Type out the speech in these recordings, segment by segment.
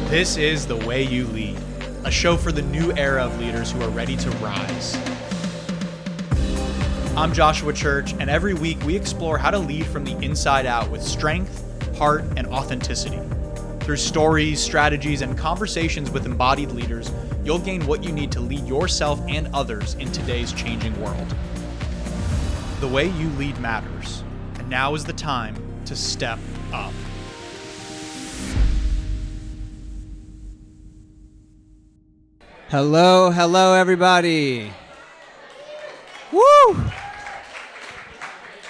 This is The Way You Lead, a show for the new era of leaders who are ready to rise. I'm Joshua Church, and every week we explore how to lead from the inside out with strength, heart, and authenticity. Through stories, strategies, and conversations with embodied leaders, you'll gain what you need to lead yourself and others in today's changing world. The way you lead matters, and now is the time to step up. Hello, everybody. Woo!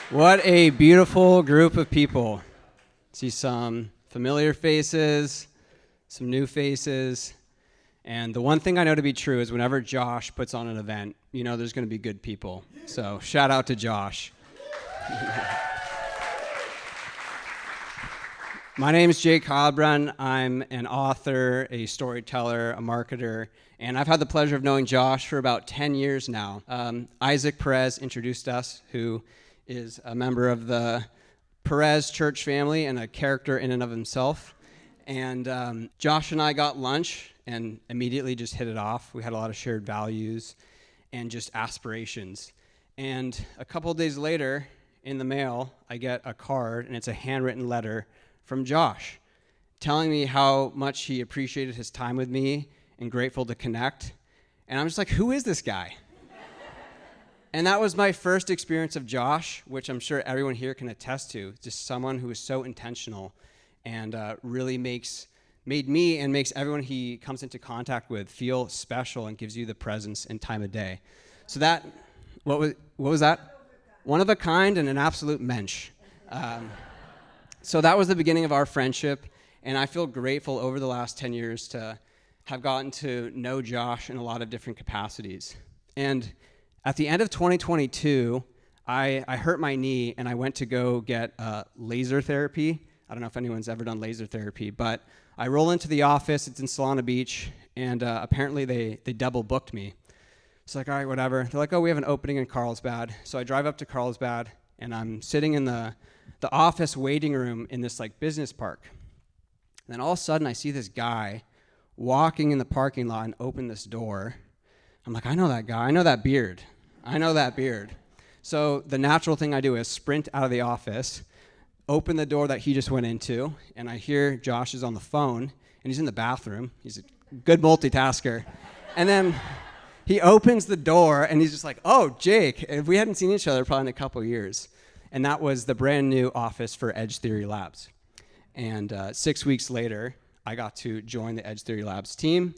What a beautiful group of people. See some familiar faces, some new faces, and the one thing I know to be true is whenever Josh puts on an event, you know there's going to be good people. So shout out to Josh. My name is Jake Halbrun. I'm an author, a storyteller, a marketer, and I've had the pleasure of knowing Josh for about 10 years now. Isaac Perez introduced us, who is a member of the Perez church family and a character in and of himself. And Josh and I got lunch and immediately just hit it off. We had a lot of shared values and just aspirations. And a couple of days later, in the mail, I get a card, and it's a handwritten letter from Josh telling me how much he appreciated his time with me and grateful to connect. And I'm just like, who is this guy? And that was my first experience of Josh, which I'm sure everyone here can attest to. Just someone who is so intentional and really made me and makes everyone he comes into contact with feel special and gives you the presence and time of day. So that, what was that? One of a kind and an absolute mensch. So that was the beginning of our friendship, and I feel grateful over the last 10 years to have gotten to know Josh in a lot of different capacities. And at the end of 2022, I hurt my knee, and I went to go get laser therapy. I don't know if anyone's ever done laser therapy, but I roll into the office. It's in Solana Beach, and apparently they double booked me. It's like, all right, whatever. They're like, oh, we have an opening in Carlsbad. So I drive up to Carlsbad, and I'm sitting in the office waiting room in this like business park. And then all of a sudden I see this guy walking in the parking lot and open this door. I'm like, I know that guy. I know that beard. So the natural thing I do is sprint out of the office, open the door that he just went into, and I hear Josh is on the phone, and he's in the bathroom. He's a good multitasker. And then he opens the door, and he's just like, oh, Jake. If we hadn't seen each other probably in a couple years. And that was the brand new office for Edge Theory Labs. And 6 weeks later, I got to join the Edge Theory Labs team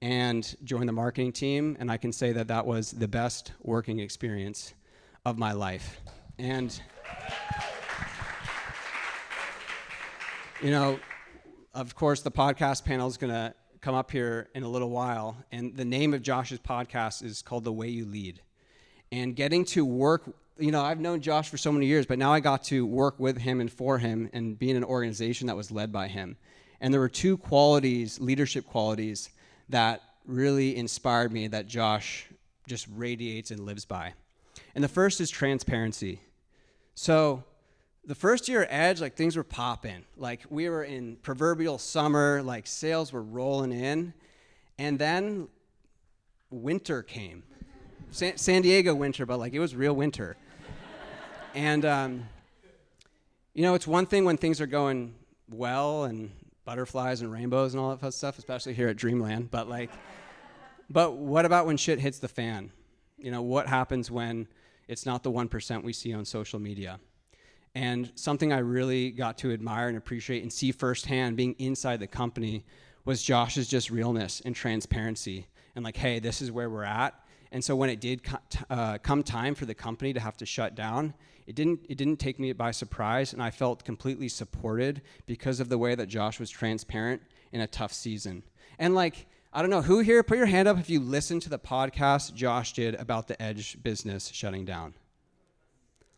and join the marketing team. And I can say that that was the best working experience of my life. And, you know, of course, the podcast panel is going to come up here in a little while. And the name of Josh's podcast is called The Way You Lead. And getting to work, you know, I've known Josh for so many years, but now I got to work with him and for him and be in an organization that was led by him. And there were two qualities, leadership qualities, that really inspired me that Josh just radiates and lives by. And the first is transparency. So the first year at Edge, like things were popping. Like we were in proverbial summer, like sales were rolling in. And then winter came. San Diego winter, but like it was real winter. And, you know, it's one thing when things are going well and butterflies and rainbows and all that fun stuff, especially here at Dreamland. But what about when shit hits the fan? You know, what happens when it's not the 1% we see on social media? And something I really got to admire and appreciate and see firsthand being inside the company was Josh's just realness and transparency. And like, hey, this is where we're at. And so when it did come time for the company to have to shut down, it didn't take me by surprise, and I felt completely supported because of the way that Josh was transparent in a tough season. And like, I don't know, who here, put your hand up if you listened to the podcast Josh did about the Edge business shutting down.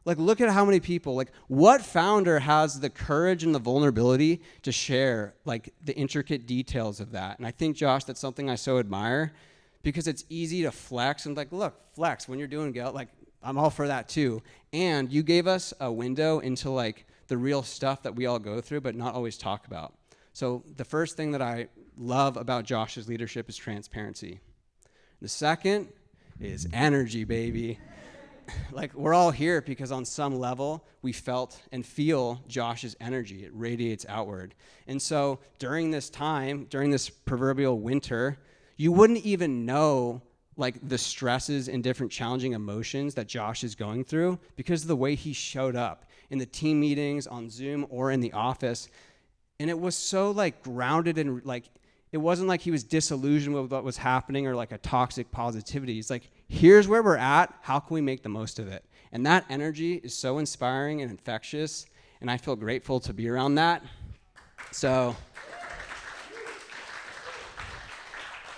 Like, look at how many people, like, what founder has the courage and the vulnerability to share, like, the intricate details of that? And I think, Josh, that's something I so admire, because it's easy to flex and like, look, flex when you're doing good. Like, I'm all for that too. And you gave us a window into like the real stuff that we all go through, but not always talk about. So the first thing that I love about Josh's leadership is transparency. The second is energy, baby. Like, we're all here because on some level we felt and feel Josh's energy. It radiates outward. And so during this time, during this proverbial winter, you wouldn't even know like the stresses and different challenging emotions that Josh is going through because of the way he showed up in the team meetings, on Zoom, or in the office. And it was so like grounded and like, it wasn't like he was disillusioned with what was happening or like a toxic positivity. It's like, here's where we're at. How can we make the most of it? And that energy is so inspiring and infectious, and I feel grateful to be around that. So,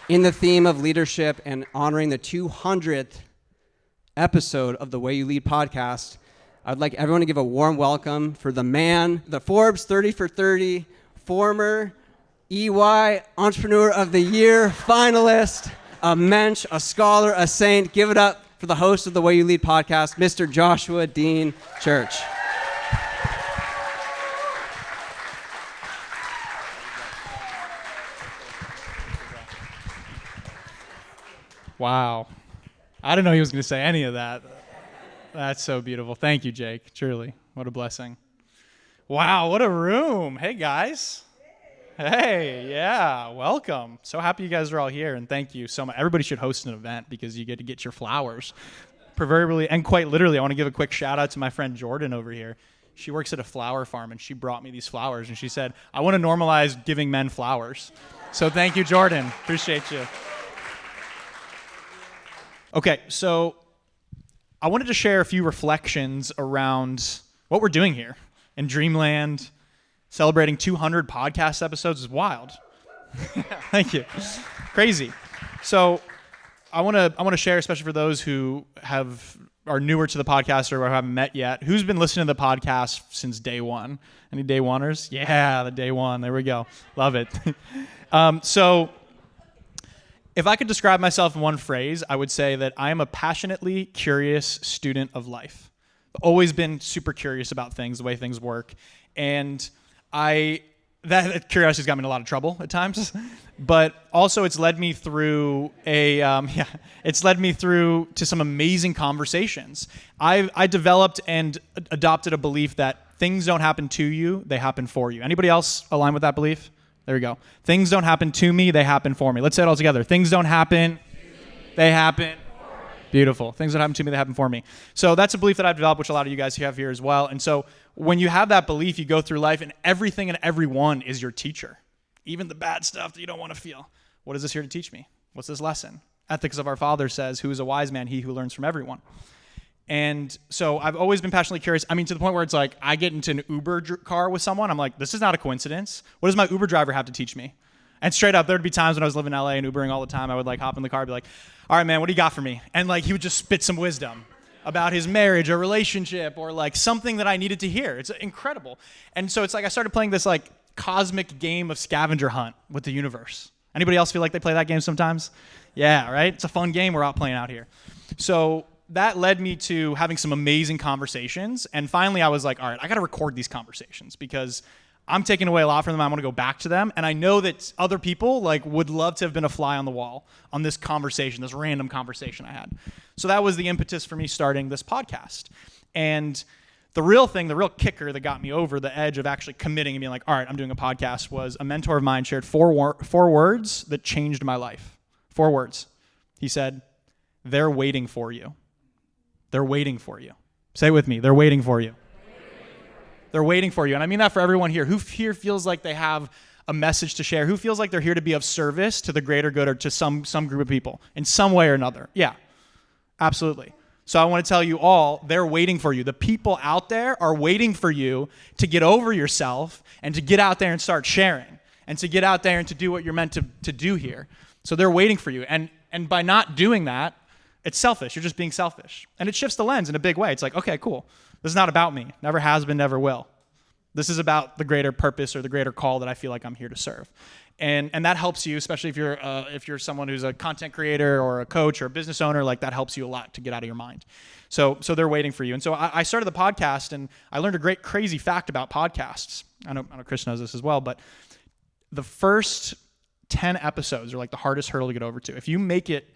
in the theme of leadership and honoring the 200th episode of the Way You Lead podcast, I'd like everyone to give a warm welcome for the man, the Forbes 30 for 30 former EY Entrepreneur of the Year finalist, a mensch, a scholar, a saint. Give it up for the host of the Way You Lead podcast, Mr. Joshua Dean Church. Wow. I didn't know he was going to say any of that. That's so beautiful. Thank you, Jake. Truly. What a blessing. Wow, what a room. Hey, guys. Hey, yeah, welcome. So happy you guys are all here, and thank you so much. Everybody should host an event because you get to get your flowers. Proverbially, and quite literally, I want to give a quick shout out to my friend Jordan over here. She works at a flower farm, and she brought me these flowers, and she said, I want to normalize giving men flowers. So thank you, Jordan. Appreciate you. Okay, so I wanted to share a few reflections around what we're doing here in Dreamland. Celebrating 200 podcast episodes is wild. Thank you. Crazy. So I want to share, especially for those who are newer to the podcast or haven't met yet, who's been listening to the podcast since day one? Any day oneers? Yeah, the day one. There we go. Love it. So if I could describe myself in one phrase, I would say that I am a passionately curious student of life. I've always been super curious about things, the way things work. And that curiosity's got me in a lot of trouble at times, but also it's led me through to some amazing conversations. I developed and adopted a belief that things don't happen to you, they happen for you. Anybody else align with that belief? There we go. Things don't happen to me, they happen for me. Let's say it all together. Things don't happen, they happen. Beautiful. Things that happen to me, they happen for me. So that's a belief that I've developed, which a lot of you guys have here as well. And so when you have that belief, you go through life and everything and everyone is your teacher. Even the bad stuff that you don't want to feel. What is this here to teach me? What's this lesson? Ethics of our Father says, who is a wise man? He who learns from everyone. And so I've always been passionately curious. I mean, to the point where it's like, I get into an Uber car with someone. I'm like, this is not a coincidence. What does my Uber driver have to teach me? And straight up, there'd be times when I was living in LA and Ubering all the time, I would like hop in the car and be like, all right, man, what do you got for me? And like, he would just spit some wisdom about his marriage or relationship or like something that I needed to hear. It's incredible. And so it's like, I started playing this like cosmic game of scavenger hunt with the universe. Anybody else feel like they play that game sometimes? Yeah, right? It's a fun game we're out playing out here. So that led me to having some amazing conversations. And finally, I was like, all right, I got to record these conversations because I'm taking away a lot from them. I want to go back to them. And I know that other people like would love to have been a fly on the wall on this conversation, this random conversation I had. So that was the impetus for me starting this podcast. And the real kicker that got me over the edge of actually committing and being like, all right, I'm doing a podcast was a mentor of mine shared four words that changed my life. 4 words. He said, they're waiting for you. They're waiting for you. Say it with me. They're waiting for you. They're waiting for you. And I mean that for everyone here. Who here feels like they have a message to share? Who feels like they're here to be of service to the greater good or to some group of people in some way or another? Yeah, absolutely. So I want to tell you all, they're waiting for you. The people out there are waiting for you to get over yourself and to get out there and start sharing and to get out there and to do what you're meant to do here. So they're waiting for you. And by not doing that, it's selfish. You're just being selfish. And it shifts the lens in a big way. It's like, okay, cool. This is not about me. Never has been, never will. This is about the greater purpose or the greater call that I feel like I'm here to serve. And that helps you, especially if you're someone who's a content creator or a coach or a business owner, like that helps you a lot to get out of your mind. So they're waiting for you. And so I started the podcast and I learned a great crazy fact about podcasts. I know Chris knows this as well, but the first 10 episodes are like the hardest hurdle to get over to. If you make it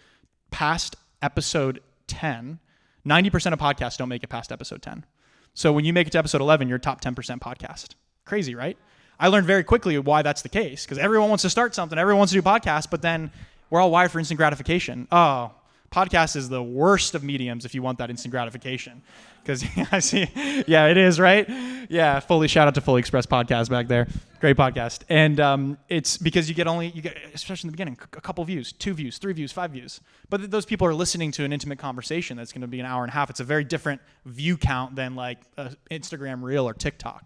past episode 10, 90% of podcasts don't make it past episode 10. So when you make it to episode 11, you're a top 10% podcast. Crazy, right? I learned very quickly why that's the case, because everyone wants to start something, everyone wants to do podcasts, but then we're all wired for instant gratification. Oh, podcast is the worst of mediums if you want that instant gratification. Because I see, yeah, it is, right? Yeah, shout out to Fully Express Podcast back there. Great podcast. And it's because you get, especially in the beginning, a couple views, 2 views, 3 views, 5 views. But those people are listening to an intimate conversation that's going to be an hour and a half. It's a very different view count than like Instagram Reel or TikTok.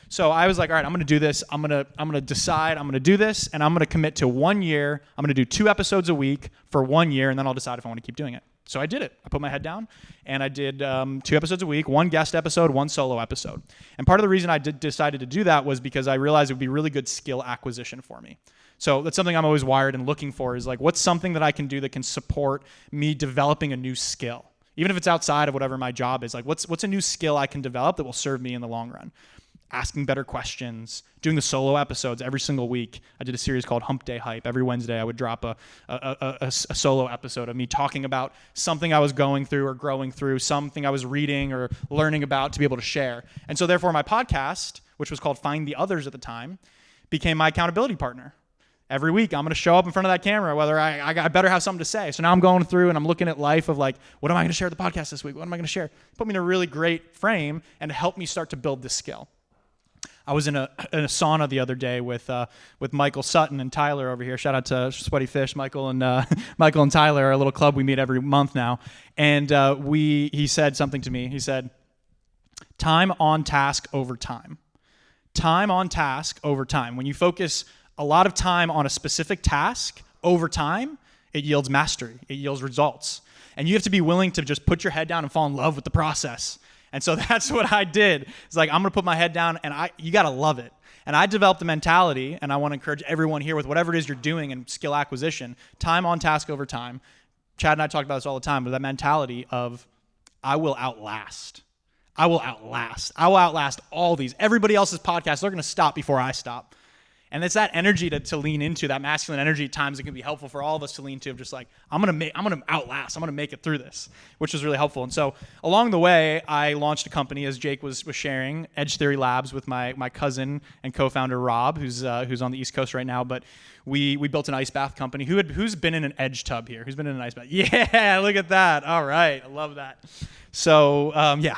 So I was like, all right, I'm going to do this. I'm going to decide I'm going to do this, and I'm going to commit to 1 year. I'm going to do 2 episodes a week for 1 year, and then I'll decide if I want to keep doing it. So I did it. I put my head down, and I did 2 episodes a week, 1 guest episode, 1 solo episode. And part of the reason I decided to do that was because I realized it would be really good skill acquisition for me. So that's something I'm always wired and looking for, is like, what's something that I can do that can support me developing a new skill? Even if it's outside of whatever my job is, like what's a new skill I can develop that will serve me in the long run? Asking better questions, doing the solo episodes every single week. I did a series called Hump Day Hype. Every Wednesday I would drop a solo episode of me talking about something I was going through or growing through, something I was reading or learning about to be able to share. And so therefore my podcast, which was called Find the Others at the time, became my accountability partner. Every week I'm going to show up in front of that camera, whether I better have something to say. So now I'm going through and I'm looking at life of like, what am I going to share at the podcast this week? What am I going to share? Put me in a really great frame and help me start to build this skill. I was in a sauna the other day with Michael Sutton and Tyler over here. Shout out to Sweaty Fish, Michael and Tyler, our little club we meet every month now. And he said something to me. He said, time on task over time. Time on task over time. When you focus a lot of time on a specific task over time, it yields mastery. It yields results. And you have to be willing to just put your head down and fall in love with the process. And so that's what I did. It's like, I'm going to put my head down, and you got to love it. And I developed the mentality, and I want to encourage everyone here with whatever it is you're doing in skill acquisition, time on task over time. Chad and I talk about this all the time, but that mentality of I will outlast. I will outlast all these. Everybody else's podcasts, they're going to stop before I stop. And it's that energy to lean into, that masculine energy at times that can be helpful for all of us to lean to, of just like, I'm gonna outlast, I'm gonna make it through this, which was really helpful. And so along the way, I launched a company, as Jake was sharing, Edge Theory Labs, with my cousin and co-founder Rob, who's on the East Coast right now. But we built an ice bath company. Who's been in an edge tub here? Who's been in an ice bath? Yeah, look at that. All right, I love that. So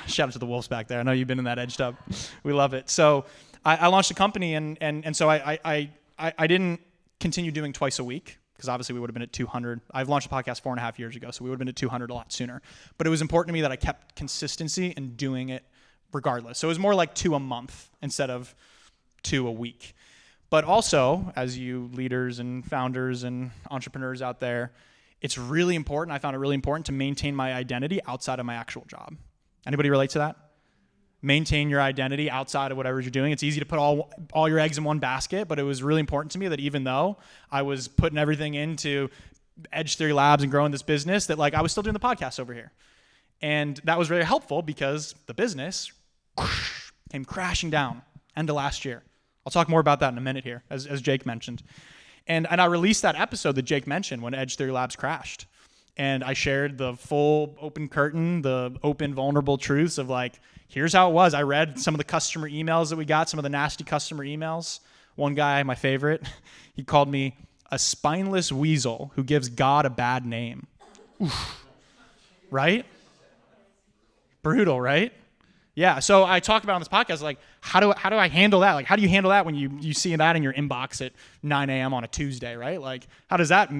shout out to the wolves back there. I know you've been in that edge tub. We love it. So I launched a company, and so I didn't continue doing twice a week, because obviously we would have been at 200. I've launched a podcast 4.5 years ago, so we would have been at 200 a lot sooner. But it was important to me that I kept consistency in doing it regardless. So it was more like 2 a month instead of 2 a week. But also, as you leaders and founders and entrepreneurs out there, it's really important. I found it really important to maintain my identity outside of my actual job. Anybody relate to that? Maintain your identity outside of whatever you're doing. It's easy to put all your eggs in one basket, but it was really important to me that even though I was putting everything into Edge Theory Labs and growing this business, that like I was still doing the podcast over here. And that was very helpful because the business came crashing down end of last year. I'll talk more about that in a minute here, as Jake mentioned. And I released that episode that Jake mentioned when Edge Theory Labs crashed. And I shared the full open curtain, the open vulnerable truths of like, here's how it was. I read some of the customer emails that we got, some of the nasty customer emails. One guy, my favorite, he called me a spineless weasel who gives God a bad name. Oof. Right? Brutal, right? Yeah, so I talked about on this podcast, like, how do I handle that? Like, how do you handle that when you see that in your inbox at 9 a.m. on a Tuesday, right? Like, how does that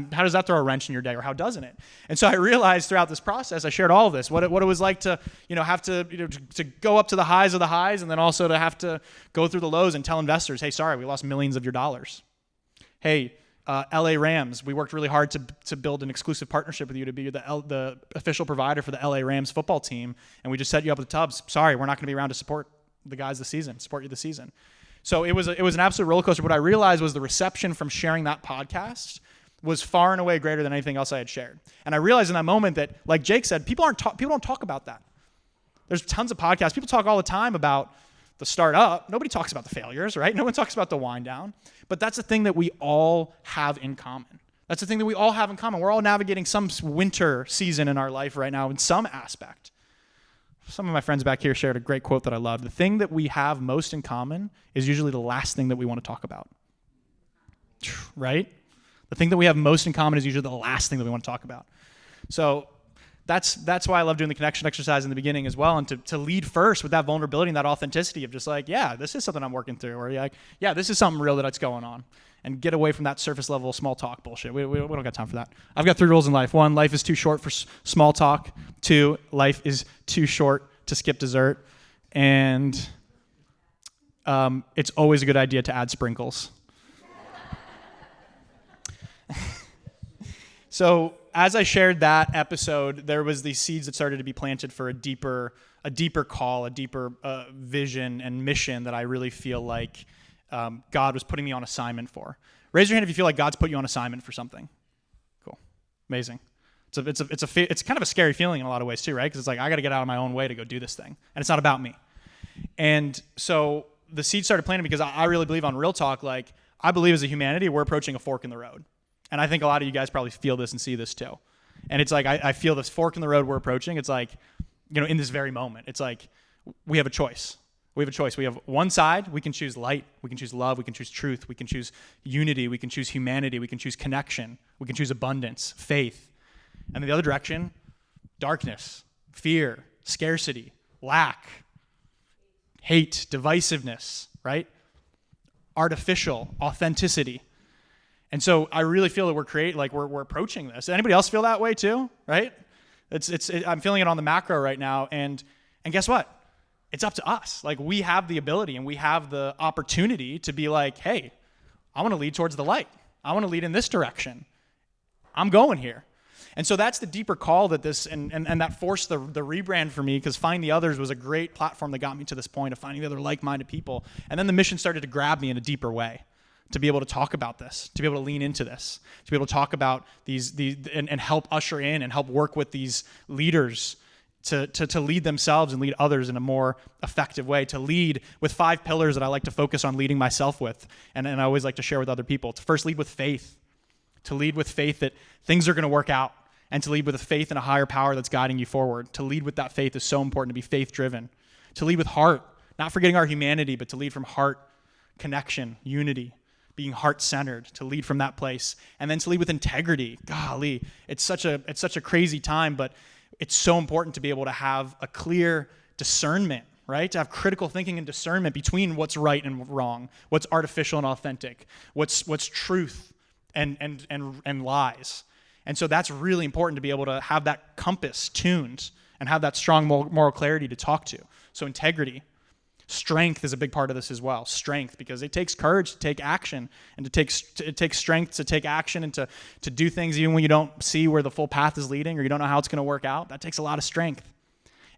throw a wrench in your day, or how doesn't it? And so I realized throughout this process, I shared all of this, what it was like to, have to, to go up to the highs of the highs, and then also to have to go through the lows and tell investors, hey, sorry, we lost millions of your dollars. Hey, LA Rams, we worked really hard to build an exclusive partnership with you to be the official provider for the LA Rams football team, and we just set you up with Tubbs. Sorry, we're not going to be around to support the guys this season, support you this season. So it was an absolute roller coaster. What I realized was the reception from sharing that podcast was far and away greater than anything else I had shared. And I realized in that moment that, like Jake said, people don't talk about that. There's tons of podcasts. People talk all the time about the startup, nobody talks about the failures, right? No one talks about the wind down. But that's the thing that we all have in common. That's the thing that we all have in common. We're all navigating some winter season in our life right now in some aspect. Some of my friends back here shared a great quote that I love. The thing that we have most in common is usually the last thing that we want to talk about. Right? The thing that we have most in common is usually the last thing that we want to talk about. So that's why I love doing the connection exercise in the beginning as well, and to lead first with that vulnerability and that authenticity of just like, yeah, this is something I'm working through, or like, yeah, this is something real that's going on, and get away from that surface level small talk bullshit. We don't got time for that. I've got 3 rules in life. 1, life is too short for small talk. 2, life is too short to skip dessert. And it's always a good idea to add sprinkles. So as I shared that episode, there was these seeds that started to be planted for a deeper call, a deeper vision and mission that I really feel like God was putting me on assignment for. Raise your hand if you feel like God's put you on assignment for something. Cool, amazing. It's kind of a scary feeling in a lot of ways too, right? Because it's like I got to get out of my own way to go do this thing, and it's not about me. And so the seed started planting because I really believe on Real Talk, like I believe as a humanity we're approaching a fork in the road. And I think a lot of you guys probably feel this and see this too. And it's like, I feel this fork in the road we're approaching. It's like, in this very moment, it's like we have a choice. We have a choice. We have one side, we can choose light, we can choose love, we can choose truth, we can choose unity, we can choose humanity, we can choose connection, we can choose abundance, faith. And the other direction, darkness, fear, scarcity, lack, hate, divisiveness, right? Artificial, authenticity. And so I really feel that we're approaching this. Anybody else feel that way too? Right? I'm feeling it on the macro right now, and guess what? It's up to us. Like we have the ability and we have the opportunity to be like, hey, I want to lead towards the light. I want to lead in this direction. I'm going here. And so that's the deeper call that this and that forced the rebrand for me, because Find the Others was a great platform that got me to this point of finding the other like-minded people. And then the mission started to grab me in a deeper way, to be able to talk about this, to be able to lean into this, to be able to talk about these and help usher in and help work with these leaders to lead themselves and lead others in a more effective way, to lead with 5 pillars that I like to focus on leading myself with, and I always like to share with other people. To first lead with faith, to lead with faith that things are going to work out, and to lead with a faith in a higher power that's guiding you forward. To lead with that faith is so important, to be faith-driven. To lead with heart, not forgetting our humanity, but to lead from heart, connection, unity, being heart-centered, to lead from that place, and then to lead with integrity. Golly, it's such a crazy time, but it's so important to be able to have a clear discernment, right? To have critical thinking and discernment between what's right and wrong, what's artificial and authentic, what's truth and lies. And so that's really important to be able to have that compass tuned and have that strong moral clarity to talk to. So integrity. Strength is a big part of this as well. Strength, because it takes courage to take action, and it takes strength to take action and to do things even when you don't see where the full path is leading or you don't know how it's going to work out. That takes a lot of strength.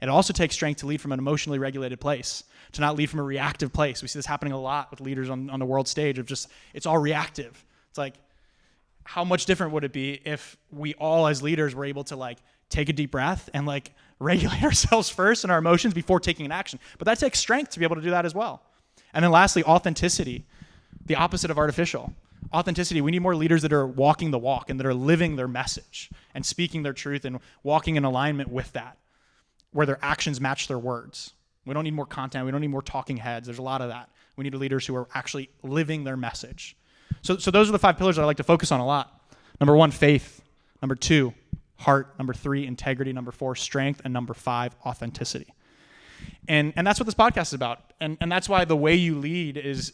It also takes strength to lead from an emotionally regulated place, to not lead from a reactive place. We see this happening a lot with leaders on the world stage of just, it's all reactive. It's like, how much different would it be if we all as leaders were able to like take a deep breath and like regulate ourselves first and our emotions before taking an action? But that takes strength to be able to do that as well. And then lastly, authenticity, the opposite of artificial. Authenticity, we need more leaders that are walking the walk and that are living their message and speaking their truth and walking in alignment with that, where their actions match their words. We don't need more content. We don't need more talking heads. There's a lot of that. We need leaders who are actually living their message. So those are the 5 pillars that I like to focus on a lot. Number 1, faith. Number 2, heart. Number 3, integrity. Number 4, strength. And number 5, authenticity. And that's what this podcast is about. And that's why the way you lead is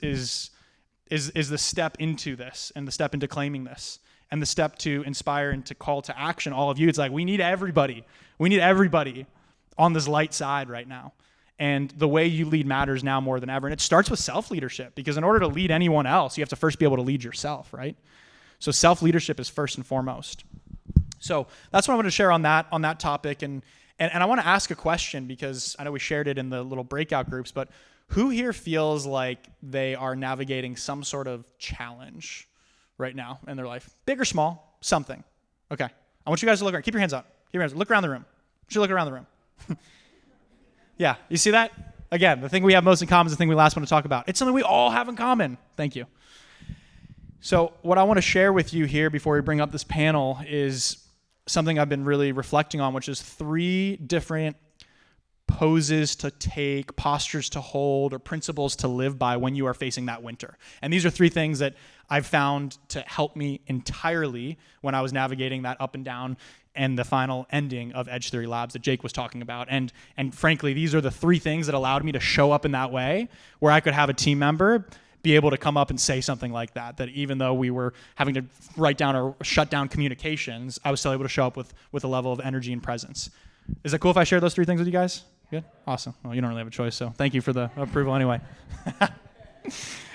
the step into this, and the step into claiming this, and the step to inspire and to call to action all of you. It's like we need everybody. We need everybody on this light side right now. And the way you lead matters now more than ever. And it starts with self-leadership, because in order to lead anyone else, you have to first be able to lead yourself, right? So self-leadership is first and foremost. So that's what I want to share on that topic. And I want to ask a question, because I know we shared it in the little breakout groups, but who here feels like they are navigating some sort of challenge right now in their life? Big or small? Something. Okay. I want you guys to look around. Keep your hands up. Look around the room. Look around the room. Yeah, you see that? Again, the thing we have most in common is the thing we last want to talk about. It's something we all have in common. Thank you. So what I want to share with you here before we bring up this panel is something I've been really reflecting on, which is 3 different poses to take, postures to hold, or principles to live by when you are facing that winter. And these are 3 things that I've found to help me entirely when I was navigating that up and down and the final ending of Edge Theory Labs that Jake was talking about. And frankly, these are the 3 things that allowed me to show up in that way where I could have a team member be able to come up and say something like that even though we were having to write down or shut down communications, I was still able to show up with a level of energy and presence. Is it cool if I share those 3 things with you guys? Good? Awesome. Well, you don't really have a choice, so thank you for the approval anyway.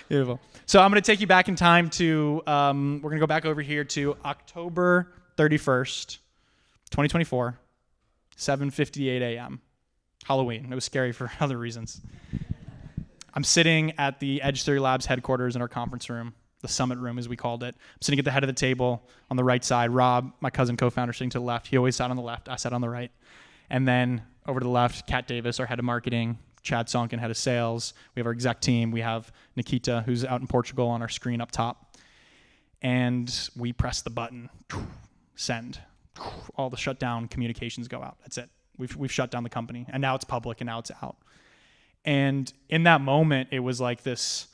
Beautiful. So I'm going to take you back in time to, we're going to go back over here to October 31st, 2024, 7:58 a.m. Halloween. It was scary for other reasons. I'm sitting at the Edge Theory Labs headquarters in our conference room, the summit room as we called it. I'm sitting at the head of the table on the right side. Rob, my cousin co-founder, sitting to the left. He always sat on the left. I sat on the right. And then over to the left, Kat Davis, our head of marketing, Chad Sonkin, head of sales. We have our exec team. We have Nikita, who's out in Portugal, on our screen up top. And we press the button, send. All the shutdown communications go out. That's it. We've shut down the company. And now it's public, and now it's out. And in that moment, it was like this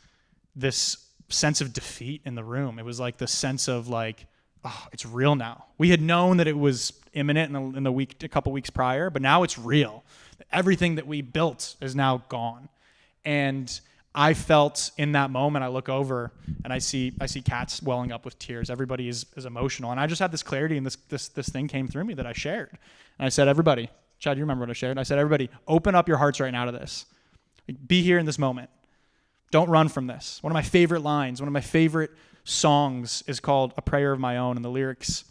sense of defeat in the room. It was like this sense of like, oh, it's real now. We had known that it was imminent in the week, a couple weeks prior, but now it's real. Everything that we built is now gone. And I felt in that moment, I look over and I see Kat's welling up with tears. Everybody is emotional. And I just had this clarity, and this thing came through me that I shared. And I said, everybody, Chad, you remember what I shared? I said, everybody, open up your hearts right now to this. Be here in this moment. Don't run from this. One of my favorite lines, one of my favorite songs is called A Prayer of My Own, and the lyrics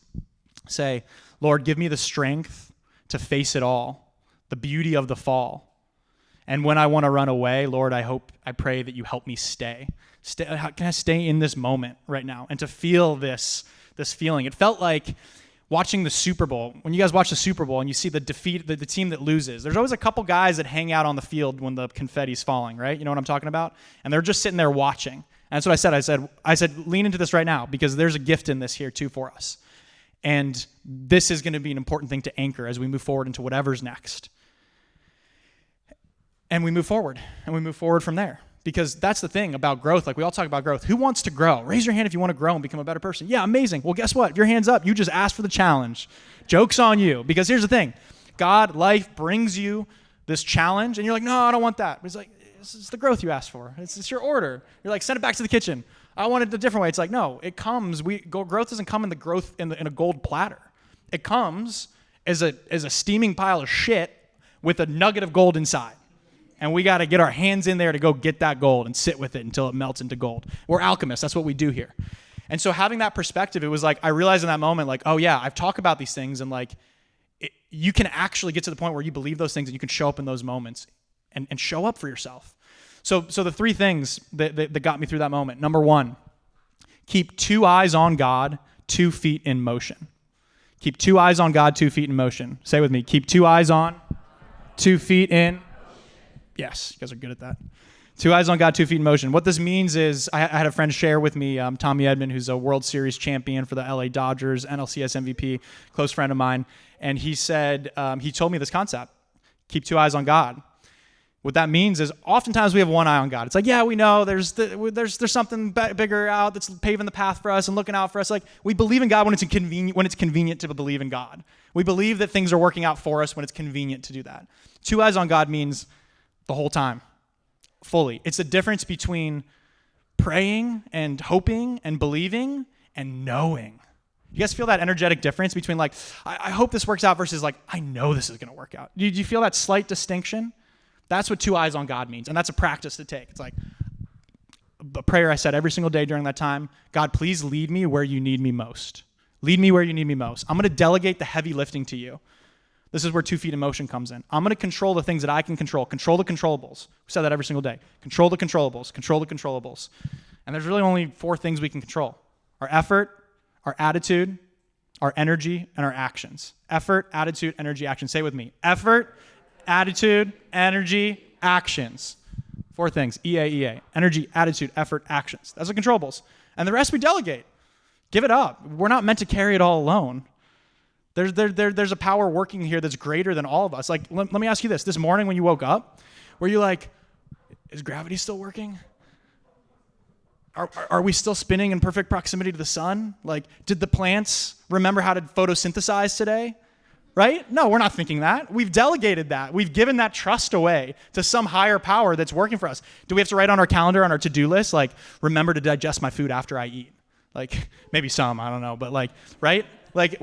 say, Lord, give me the strength to face it all, the beauty of the fall. And when I want to run away, Lord, I pray that you help me stay. Can I stay in this moment right now? And to feel this feeling. It felt like watching the Super Bowl. When you guys watch the Super Bowl and you see the defeat, the team that loses, there's always a couple guys that hang out on the field when the confetti's falling, right? You know what I'm talking about? And they're just sitting there watching. And that's what I said. I said, lean into this right now, because there's a gift in this here too for us. And this is going to be an important thing to anchor as we move forward into whatever's next. And we move forward, and we move forward from there. Because that's the thing about growth. Like, we all talk about growth. Who wants to grow? Raise your hand if you want to grow and become a better person. Yeah, amazing. Well, guess what? If your hand's up, you just asked for the challenge. Joke's on you. Because here's the thing. God, life brings you this challenge, and you're like, no, I don't want that. But he's like, this is the growth you asked for. It's your order. You're like, send it back to the kitchen. I want it a different way. It's like, no, it comes. Growth doesn't come in a gold platter. It comes as a steaming pile of shit with a nugget of gold inside. And we got to get our hands in there to go get that gold and sit with it until it melts into gold. We're alchemists. That's what we do here. And so having that perspective, it was like, I realized in that moment, like, oh yeah, I've talked about these things, and like, you can actually get to the point where you believe those things and you can show up in those moments and show up for yourself. So the 3 things that got me through that moment. Number 1, keep 2 eyes on God, 2 feet in motion. Keep 2 eyes on God, 2 feet in motion. Say with me, keep 2 eyes on, 2 feet in. Yes, you guys are good at that. 2 eyes on God, 2 feet in motion. What this means is, I had a friend share with me, Tommy Edmond, who's a World Series champion for the LA Dodgers, NLCS MVP, close friend of mine. And he said, he told me this concept, keep 2 eyes on God. What that means is, oftentimes we have 1 eye on God. It's like, yeah, we know there's something bigger out that's paving the path for us and looking out for us. Like, we believe in God when it's convenient to believe in God. We believe that things are working out for us when it's convenient to do that. 2 eyes on God means the whole time, fully. It's the difference between praying and hoping and believing and knowing. You guys feel that energetic difference between like, I hope this works out versus like, I know this is going to work out? Do you feel that slight distinction? That's what 2 eyes on God means. And that's a practice to take. It's like a prayer I said every single day during that time. God, please lead me where you need me most. Lead me where you need me most. I'm going to delegate the heavy lifting to you. This is where 2 feet in motion comes in. I'm going to control the things that I can control. Control the controllables. We said that every single day. Control the controllables. Control the controllables. And there's really only 4 things we can control. Our effort, our attitude, our energy, and our actions. Effort, attitude, energy, action. Say it with me. Effort, attitude, energy, actions. 4 things, EA. Energy, attitude, effort, actions. That's the controllables. And the rest we delegate. Give it up. We're not meant to carry it all alone. There's a power working here that's greater than all of us. Like, let me ask you this. This morning when you woke up, were you like, is gravity still working? Are we still spinning in perfect proximity to the sun? Like, did the plants remember how to photosynthesize today? Right? No, we're not thinking that. We've delegated that. We've given that trust away to some higher power that's working for us. Do we have to write on our calendar, on our to-do list, like, remember to digest my food after I eat? Like, maybe some, I don't know, but like, right? Like,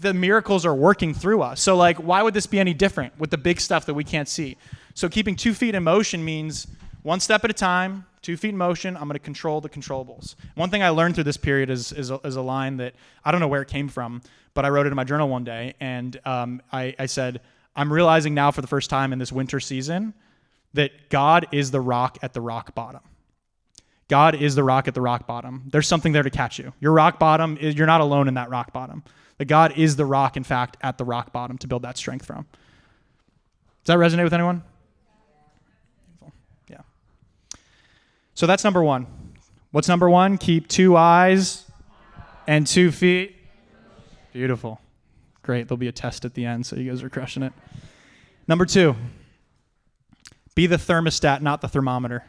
the miracles are working through us. So like, why would this be any different with the big stuff that we can't see? So keeping 2 feet in motion means 1 step at a time, 2 feet in motion, I'm going to control the controllables. One thing I learned through this period is a line that I don't know where it came from, but I wrote it in my journal one day, and I said, I'm realizing now for the first time in this winter season that God is the rock at the rock bottom. God is the rock at the rock bottom. There's something there to catch you. Your rock bottom, you're not alone in that rock bottom. That God is the rock, in fact, at the rock bottom to build that strength from. Does that resonate with anyone? Yeah. So that's number 1. What's number 1? Keep 2 eyes and 2 feet. Beautiful. Great. There'll be a test at the end, so you guys are crushing it. Number 2, be the thermostat, not the thermometer.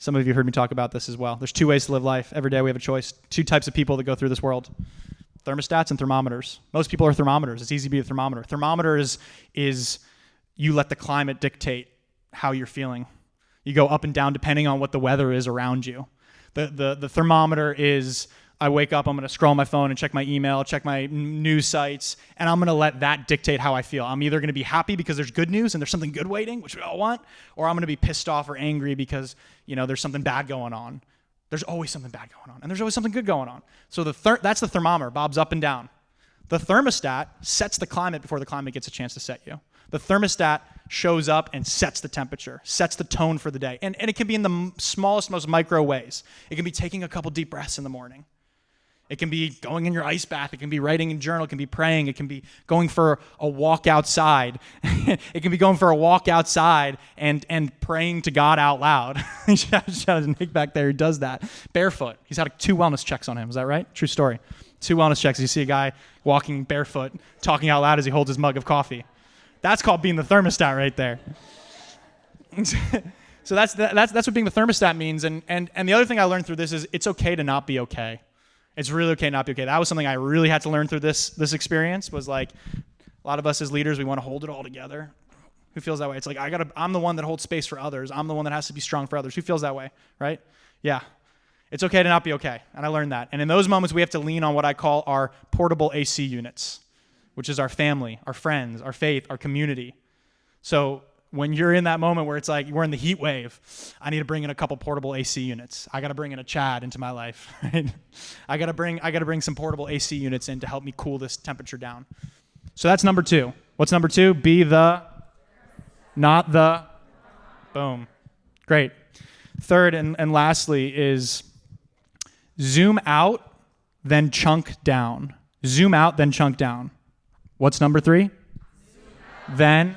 Some of you heard me talk about this as well. There's 2 ways to live life. Every day we have a choice. 2 types of people that go through this world. Thermostats and thermometers. Most people are thermometers. It's easy to be a thermometer. Thermometer is you let the climate dictate how you're feeling. You go up and down depending on what the weather is around you. The thermometer is, I wake up, I'm going to scroll my phone and check my email, check my news sites, and I'm going to let that dictate how I feel. I'm either going to be happy because there's good news and there's something good waiting, which we all want, or I'm going to be pissed off or angry because, there's something bad going on. There's always something bad going on, and there's always something good going on. So that's the thermometer, bobs up and down. The thermostat sets the climate before the climate gets a chance to set you. The thermostat shows up and sets the temperature, sets the tone for the day. And it can be in the smallest, most micro ways. It can be taking a couple deep breaths in the morning. It can be going in your ice bath. It can be writing in a journal. It can be praying. It can be going for a walk outside. It can be going for a walk outside and praying to God out loud. Shout out to Nick back there who does that. Barefoot. He's had 2 wellness checks on him. Is that right? True story. 2 wellness checks. You see a guy walking barefoot, talking out loud as he holds his mug of coffee. That's called being the thermostat right there. So that's what being the thermostat means. And the other thing I learned through this is it's okay to not be okay. It's really okay not to be okay. That was something I really had to learn through this experience, was like, a lot of us as leaders, we want to hold it all together. Who feels that way? It's like, I'm the one that holds space for others. I'm the one that has to be strong for others. Who feels that way, right? Yeah. It's okay to not be okay. And I learned that. And in those moments, we have to lean on what I call our portable AC units, which is our family, our friends, our faith, our community. So when you're in that moment where it's like we're in the heat wave, I need to bring in a couple portable AC units. I got to bring in a Chad into my life. Right? I got to bring some portable AC units in to help me cool this temperature down. So that's number 2. What's number 2? Be the, not the. Boom. Great. Third and lastly is zoom out, then chunk down. Zoom out, then chunk down. What's number 3? Then.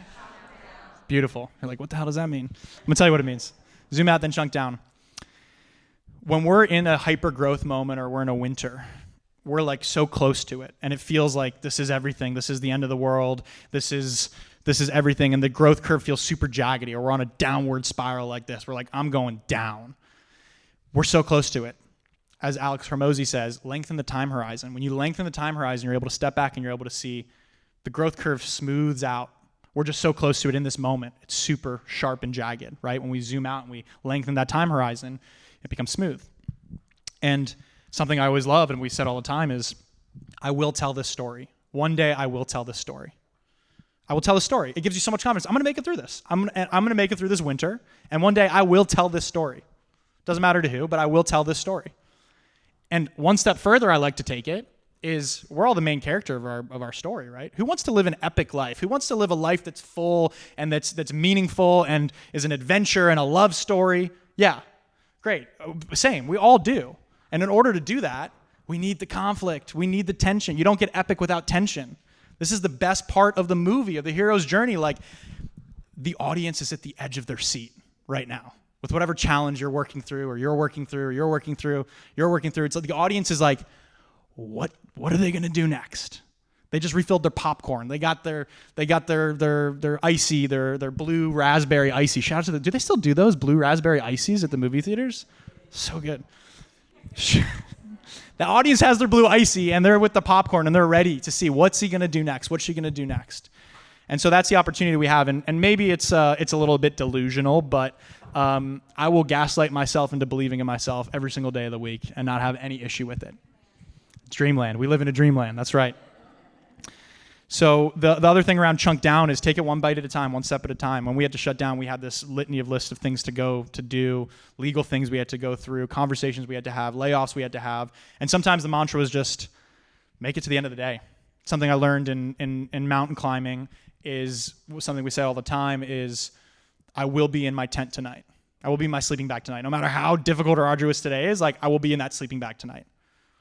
Beautiful. You're like, what the hell does that mean? I'm going to tell you what it means. Zoom out, then chunk down. When we're in a hyper growth moment or we're in a winter, we're like so close to it. And it feels like this is everything. This is the end of the world. This is everything. And the growth curve feels super jaggedy, or we're on a downward spiral like this. We're like, I'm going down. We're so close to it. As Alex Hormozy says, lengthen the time horizon. When you lengthen the time horizon, you're able to step back and you're able to see the growth curve smooths out. We're just so close to it in this moment. It's super sharp and jagged, right? When we zoom out and we lengthen that time horizon, it becomes smooth. And something I always love, and we said all the time, is I will tell this story. One day I will tell this story. I will tell the story. It gives you so much confidence. I'm going to make it through this. I'm going to make it through this winter, and one day I will tell this story. Doesn't matter to who, but I will tell this story. And one step further I like to take it is we're all the main character of our story, right? Who wants to live an epic life? Who wants to live a life that's full and that's meaningful and is an adventure and a love story? Yeah, great. Same. We all do. And in order to do that, we need the conflict. We need the tension. You don't get epic without tension. This is the best part of the movie, of the hero's journey. Like, the audience is at the edge of their seat right now with whatever challenge you're working through, or you're working through, or you're working through. It's like the audience is like, what are they going to do next? They just refilled their popcorn. They got their icy, their blue raspberry icy. Shout out to do they still do those blue raspberry ices at the movie theaters? So good. The audience has their blue icy and they're with the popcorn and they're ready to see what's he going to do next? What's she going to do next? And so that's the opportunity we have. And maybe it's a little bit delusional, but I will gaslight myself into believing in myself every single day of the week and not have any issue with it. It's dreamland. We live in a dreamland. That's right. So the other thing around chunk down is take it one bite at a time, one step at a time. When we had to shut down, we had this litany of list of things to go to do, legal things we had to go through, conversations we had to have, layoffs we had to have. And sometimes the mantra was just make it to the end of the day. Something I learned in mountain climbing is something we say all the time is I will be in my tent tonight. I will be in my sleeping bag tonight. No matter how difficult or arduous today is, like I will be in that sleeping bag tonight.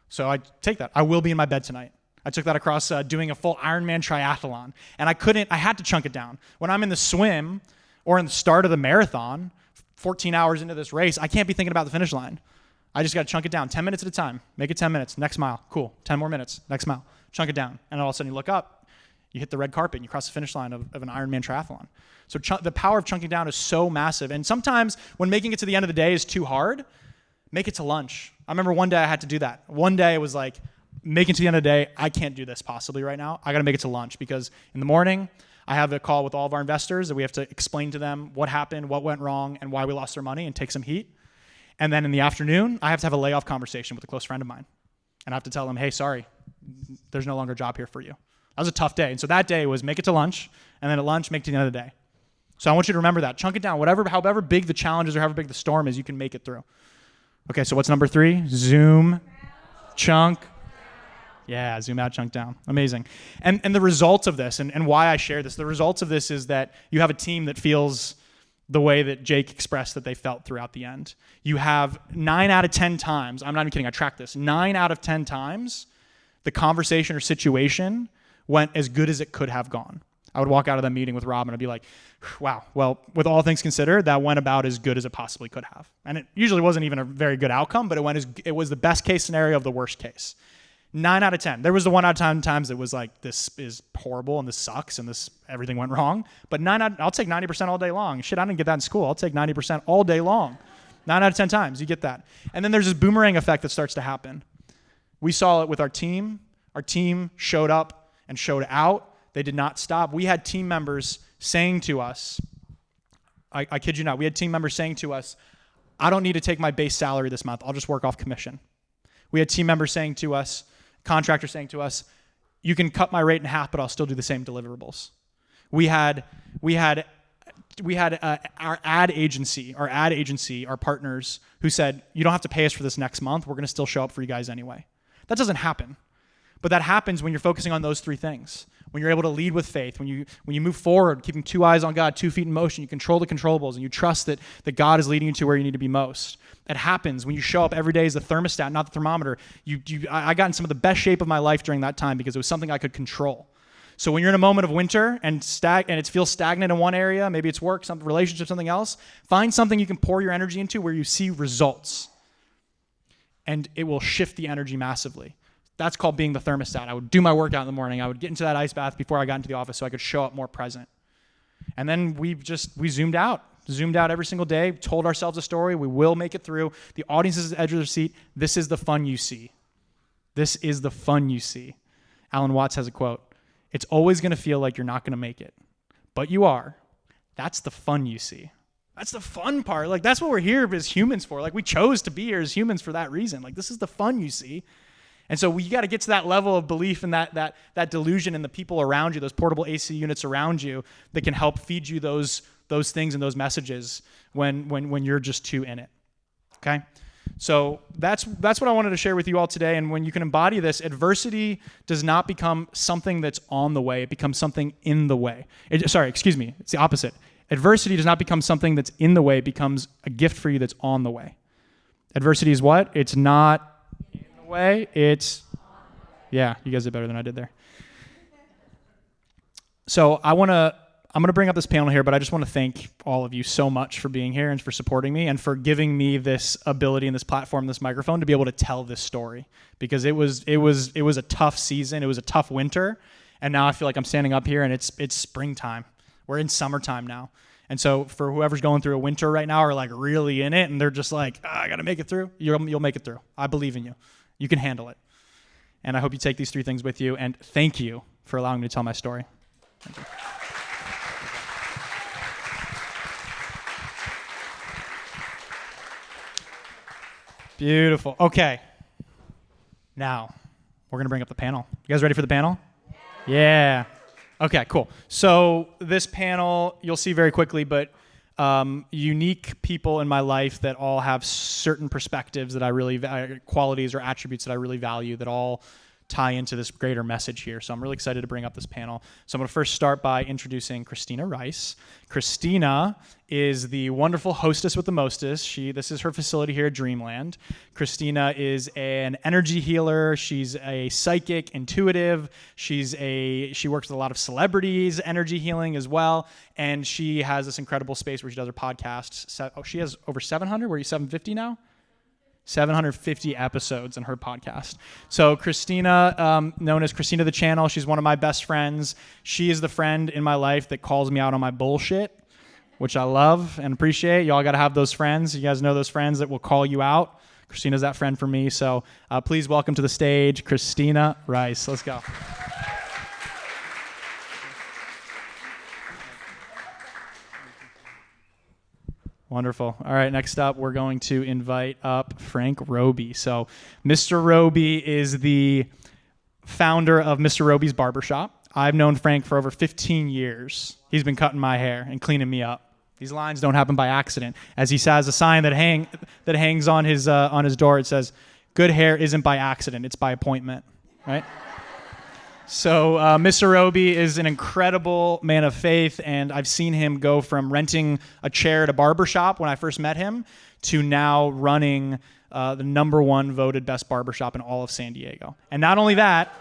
So I take that. I will be in my bed tonight. I took that across doing a full Ironman triathlon. And I had to chunk it down. When I'm in the swim or in the start of the marathon, 14 hours into this race, I can't be thinking about the finish line. I just got to chunk it down 10 minutes at a time. Make it 10 minutes. Next mile. Cool. 10 more minutes. Next mile. Chunk it down. And all of a sudden you look up, you hit the red carpet, and you cross the finish line of an Ironman triathlon. So the power of chunking down is so massive. And sometimes when making it to the end of the day is too hard, make it to lunch. I remember one day I had to do that. One day it was like, making it to the end of the day, I can't do this possibly right now. I got to make it to lunch because in the morning, I have a call with all of our investors that we have to explain to them what happened, what went wrong, and why we lost their money and take some heat. And then in the afternoon, I have to have a layoff conversation with a close friend of mine. And I have to tell them, hey, sorry, there's no longer a job here for you. That was a tough day. And so that day was make it to lunch, and then at lunch, make it to the end of the day. So I want you to remember that. Chunk it down. However big the challenge is or however big the storm is, you can make it through. Okay, so what's number 3? Zoom, chunk. Yeah, zoom out, chunk down. Amazing. And the results of this, and why I share this, the results of this is that you have a team that feels the way that Jake expressed that they felt throughout the end. You have 9 out of 10 times, I'm not even kidding, I tracked this, 9 out of 10 times, the conversation or situation went as good as it could have gone. I would walk out of that meeting with Rob and I'd be like, wow, well, with all things considered, that went about as good as it possibly could have. And it usually wasn't even a very good outcome, but it was the best case scenario of the worst case. 9 out of 10. There was the 1 out of 10 times that was like, this is horrible and this sucks and everything went wrong. But I'll take 90% all day long. Shit, I didn't get that in school. I'll take 90% all day long. 9 out of 10 times, you get that. And then there's this boomerang effect that starts to happen. We saw it with our team. Our team showed up and showed out. They did not stop. We had team members saying to us, I kid you not, we had team members saying to us, I don't need to take my base salary this month. I'll just work off commission. We had team members saying to us, contractors saying to us, you can cut my rate in half, but I'll still do the same deliverables. We had our ad agency, our partners who said, you don't have to pay us for this next month. We're going to still show up for you guys anyway. That doesn't happen. But that happens when you're focusing on those 3 things. When you're able to lead with faith, when you move forward, keeping 2 eyes on God, 2 feet in motion, you control the controllables, and you trust that God is leading you to where you need to be most. It happens when you show up every day as the thermostat, not the thermometer. I got in some of the best shape of my life during that time because it was something I could control. So when you're in a moment of winter and it feels stagnant in one area, maybe it's work, some relationship, something else, find something you can pour your energy into where you see results. And it will shift the energy massively. That's called being the thermostat. I would do my workout in the morning. I would get into that ice bath before I got into the office so I could show up more present. And then we zoomed out every single day, told ourselves a story. We will make it through. The audience is at the edge of their seat. This is the fun you see. This is the fun you see. Alan Watts has a quote. It's always going to feel like you're not going to make it, but you are. That's the fun you see. That's the fun part. Like, that's what we're here as humans for. Like, we chose to be here as humans for that reason. Like, this is the fun you see. And so you got to get to that level of belief and that delusion in the people around you, those portable AC units around you that can help feed you those things and those messages when you're just too in it. Okay? So that's what I wanted to share with you all today. And when you can embody this, adversity does not become something that's on the way. It becomes something in the way. It's the opposite. Adversity does not become something that's in the way. It becomes a gift for you that's on the way. Adversity is what? It's not in the way. It's, yeah, you guys did better than I did there. So I want I'm going to bring up this panel here, but I just want to thank all of you so much for being here and for supporting me and for giving me this ability and this platform, this microphone to be able to tell this story, because it was a tough season. It was a tough winter. And now I feel like I'm standing up here and it's springtime. We're in summertime now. And so for whoever's going through a winter right now or like really in it and they're just like, I got to make it through, you'll make it through. I believe in you. You can handle it. And I hope you take these 3 things with you. And thank you for allowing me to tell my story. Thank you. Beautiful. Okay. Now, we're going to bring up the panel. You guys ready for the panel? Yeah. Okay, cool. So this panel, you'll see very quickly, but unique people in my life that all have certain perspectives that I really qualities or attributes that I really value that all tie into this greater message here. So I'm really excited to bring up this panel. So I'm going to first start by introducing Christina Rice. Christina is the wonderful hostess with the mostest. This is her facility here at Dreamland. Christina is an energy healer. She's a psychic, intuitive. She works with a lot of celebrities, energy healing as well. And she has this incredible space where she does her podcasts. She has over 700. Were you 750 now? 750 episodes in her podcast. So Christina, known as Christina the Channel, she's one of my best friends. She is the friend in my life that calls me out on my bullshit, which I love and appreciate. Y'all got to have those friends. You guys know those friends that will call you out. Christina's that friend for me. So please welcome to the stage, Christina Rice. Let's go. Wonderful. All right, next up, we're going to invite up Frank Roby. So Mr. Roby is the founder of Mr. Roby's Barber Shop. I've known Frank for over 15 years. He's been cutting my hair and cleaning me up. These lines don't happen by accident. As he has a sign that hangs on his door, it says, "Good hair isn't by accident, it's by appointment." Right? So Mr. Roby is an incredible man of faith, and I've seen him go from renting a chair at a barber shop when I first met him to now running the #1 voted best barbershop in all of San Diego. And not only that,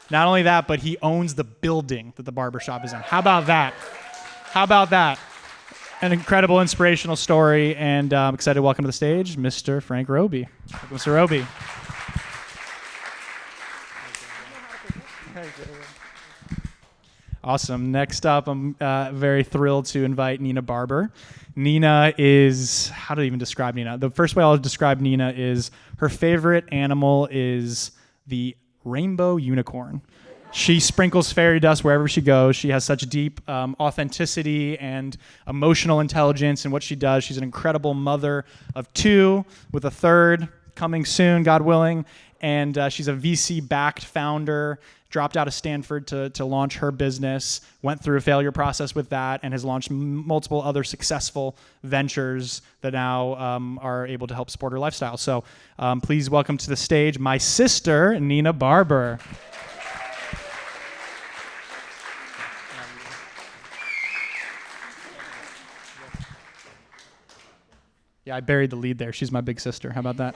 but he owns the building that the barbershop is in. How about that? An incredible inspirational story, and I'm excited to welcome to the stage Mr. Frank Roby. Welcome, Mr. Roby. Awesome. Next up, I'm very thrilled to invite Nina Barber. Nina is, how do I even describe Nina? The first way I'll describe Nina is her favorite animal is the rainbow unicorn. She sprinkles fairy dust wherever she goes. She has such deep authenticity and emotional intelligence in what she does. She's an incredible mother of 2 with a 3rd coming soon, God willing. And she's a VC-backed founder, dropped out of Stanford to launch her business, went through a failure process with that, and has launched multiple other successful ventures that now are able to help support her lifestyle. So please welcome to the stage my sister, Nina Barber. Yeah, I buried the lead there. She's my big sister. How about that?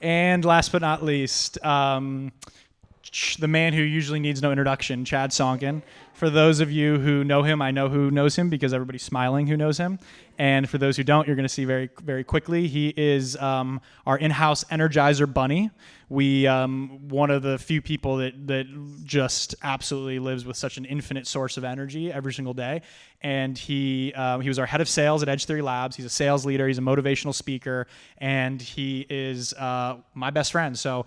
And last but not least, the man who usually needs no introduction, Chad Sonkin. For those of you who know him, I know who knows him because everybody's smiling who knows him. And for those who don't, you're going to see very, very quickly. He is our in-house Energizer bunny. One of the few people that just absolutely lives with such an infinite source of energy every single day. And he was our head of sales at Edge 3 Labs. He's a sales leader. He's a motivational speaker. And he is my best friend. So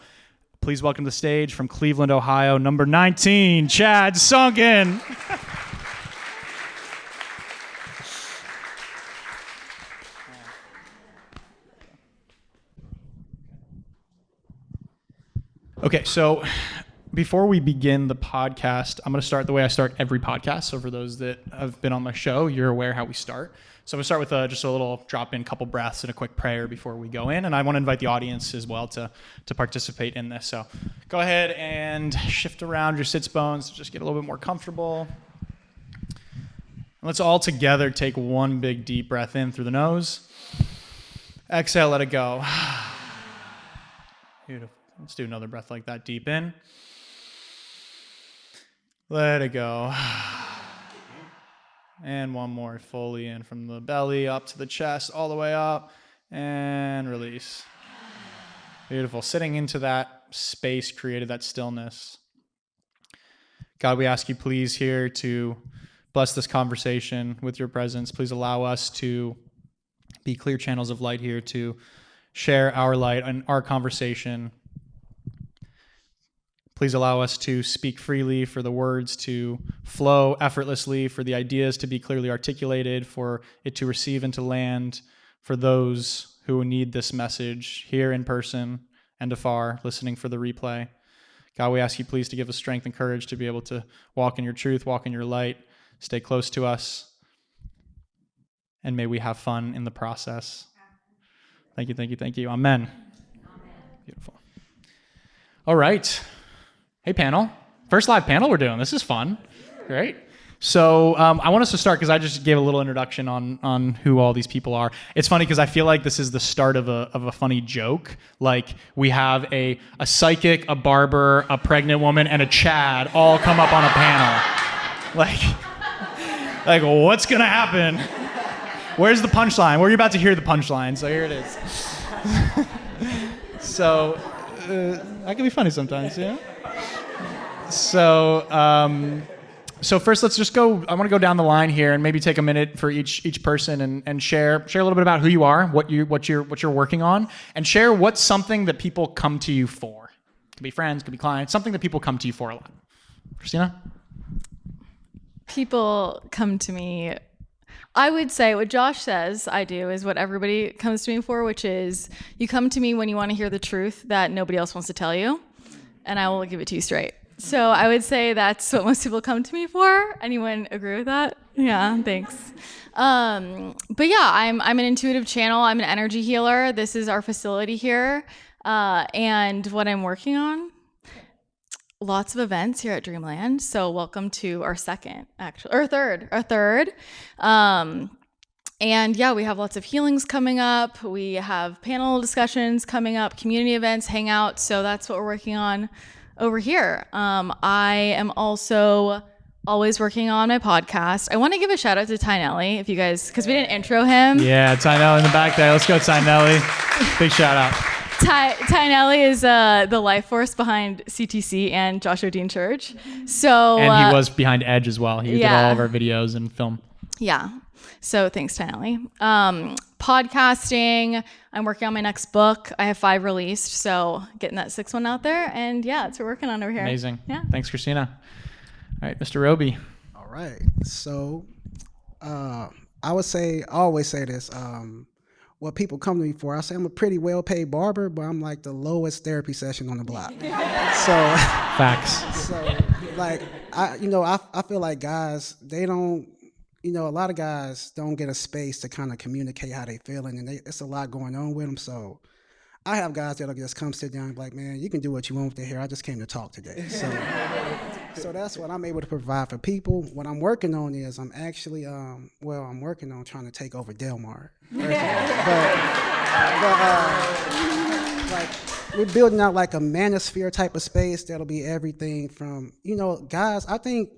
please welcome to the stage from Cleveland, Ohio, number 19, Chad Sonkin. Okay, so before we begin the podcast, I'm going to start the way I start every podcast. So for those that have been on my show, you're aware how we start. So I'm going to start with just a little drop-in, couple breaths, and a quick prayer before we go in. And I want to invite the audience as well to participate in this. So go ahead and shift around your sits bones. Just get a little bit more comfortable. Let's all together take one big deep breath in through the nose. Exhale, let it go. Beautiful. Let's do another breath like that, deep in. Let it go. And one more, fully in from the belly up to the chest, all the way up, and release. Beautiful. Sitting into that space created that stillness. God, we ask you please here to bless this conversation with your presence. Please allow us to be clear channels of light here to share our light and our conversation. Please allow us to speak freely, for the words to flow effortlessly, for the ideas to be clearly articulated, for it to receive and to land for those who need this message here in person and afar, listening for the replay. God, we ask you please to give us strength and courage to be able to walk in your truth, walk in your light, stay close to us, and may we have fun in the process. Thank you, thank you, thank you. Amen. Beautiful. All right. Hey, panel. First live panel we're doing. This is fun. Great. So I want us to start because I just gave a little introduction on who all these people are. It's funny because I feel like this is the start of a funny joke. Like we have a psychic, a barber, a pregnant woman, and a Chad all come up on a panel. Like what's going to happen? Where's the punchline? Well, you're about to hear the punchline, so here it is. So that can be funny sometimes, yeah? So first, let's just go. I want to go down the line here and maybe take a minute for each person and share a little bit about who you are, what you're working on, and share what's something that people come to you for. Could be friends, could be clients, something that people come to you for a lot. Christina? People come to me. I would say what Josh says I do is what everybody comes to me for, which is you come to me when you want to hear the truth that nobody else wants to tell you, and I will give it to you straight. So I would say that's what most people come to me for. Anyone agree with that? Yeah, thanks. But yeah, I'm an intuitive channel. I'm an energy healer. This is our facility here. And what I'm working on, lots of events here at Dreamland. So welcome to our third. And yeah, we have lots of healings coming up. We have panel discussions coming up, community events, hangouts. So that's what we're working on over here. I am also always working on my podcast. I want to give a shout out to Tynelli, if you guys, because we didn't intro him. Yeah, Tynelli in the back there. Let's go, Tynelli. Big shout out. Tynelli is the life force behind CTC and Joshua Dean Church. So and he was behind Edge as well. He did all of our videos and film. Yeah. So thanks, Tynelli. Podcasting. I'm working on my next book. I have 5 released, so getting that 6th one out there. And yeah, that's what we're working on over here. Amazing. Yeah. Thanks, Christina. All right, Mr. Roby. All right. So I always say this. What people come to me for, I say I'm a pretty well-paid barber, but I'm like the lowest therapy session on the block. Facts. So like I feel like guys, they don't. A lot of guys don't get a space to kind of communicate how they feeling, and it's a lot going on with them. So I have guys that'll just come sit down and be like, man, you can do what you want with their hair. I just came to talk today. So that's what I'm able to provide for people. What I'm working on is I'm actually, I'm working on trying to take over Delmar. Like we're building out like a manosphere type of space that'll be everything from, guys, I think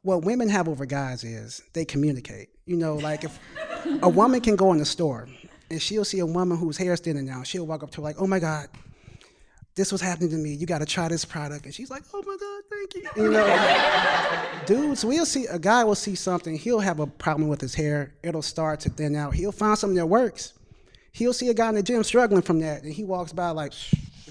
what women have over guys is they communicate. Like if a woman can go in the store and she'll see a woman whose hair's thinning now, she'll walk up to her like, oh my God, this was happening to me. You got to try this product. And she's like, oh my God, thank you. Dudes, a guy will see something. He'll have a problem with his hair. It'll start to thin out. He'll find something that works. He'll see a guy in the gym struggling from that, and he walks by like,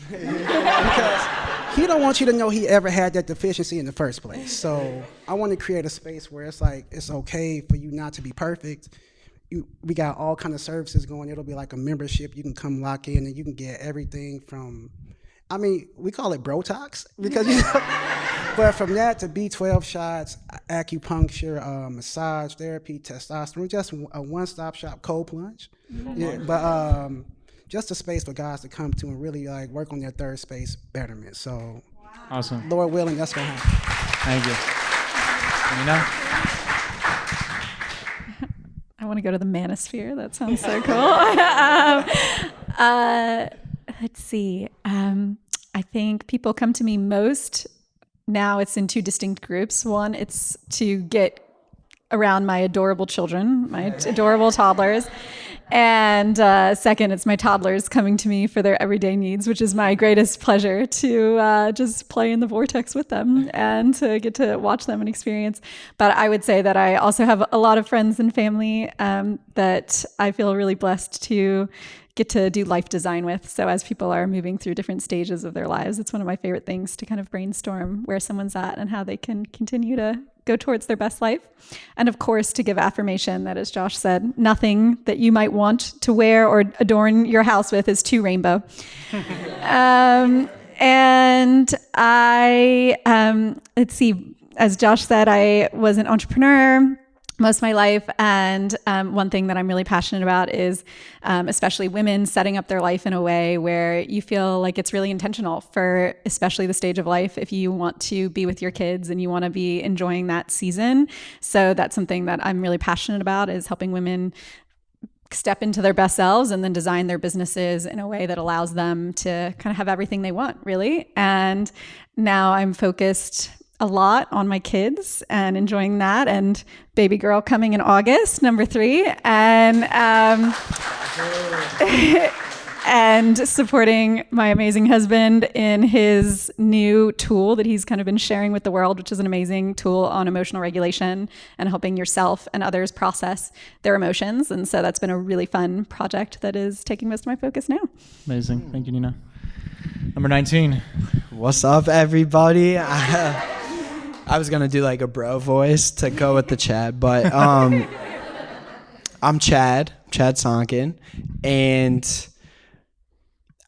because he don't want you to know he ever had that deficiency in the first place. So I want to create a space where it's like, it's okay for you not to be perfect. We got all kind of services going. It'll be like a membership. You can come lock in and you can get everything from, we call it Brotox because, but from that to B12 shots, acupuncture, massage therapy, testosterone, just a one-stop shop, cold plunge. Mm-hmm. Yeah, but just a space for guys to come to and really like work on their third space betterment. So, awesome. Lord willing, that's gonna happen. Thank you. I want to go to the manosphere. That sounds so cool. Let's see. I think people come to me most now it's in two distinct groups. One, it's to get around my adorable children, my adorable toddlers. And second, it's my toddlers coming to me for their everyday needs, which is my greatest pleasure to just play in the vortex with them and to get to watch them and experience. But I would say that I also have a lot of friends and family that I feel really blessed to get to do life design with. So as people are moving through different stages of their lives, it's one of my favorite things to kind of brainstorm where someone's at and how they can continue to go towards their best life. And of course, to give affirmation that, as Josh said, nothing that you might want to wear or adorn your house with is too rainbow. And let's see, as Josh said, I was an entrepreneur most of my life. And one thing that I'm really passionate about is especially women setting up their life in a way where you feel like it's really intentional for especially the stage of life if you want to be with your kids and you want to be enjoying that season. So that's something that I'm really passionate about, is helping women step into their best selves and then design their businesses in a way that allows them to kind of have everything they want, really. And now I'm focused a lot on my kids and enjoying that, and baby girl coming in August, number 3, and and supporting my amazing husband in his new tool that he's kind of been sharing with the world, which is an amazing tool on emotional regulation and helping yourself and others process their emotions. And so that's been a really fun project that is taking most of my focus now. Amazing. Thank you, Nina. Number 19. What's up, everybody? I was gonna do like a bro voice to go with the Chad, but I'm Chad Sonkin, and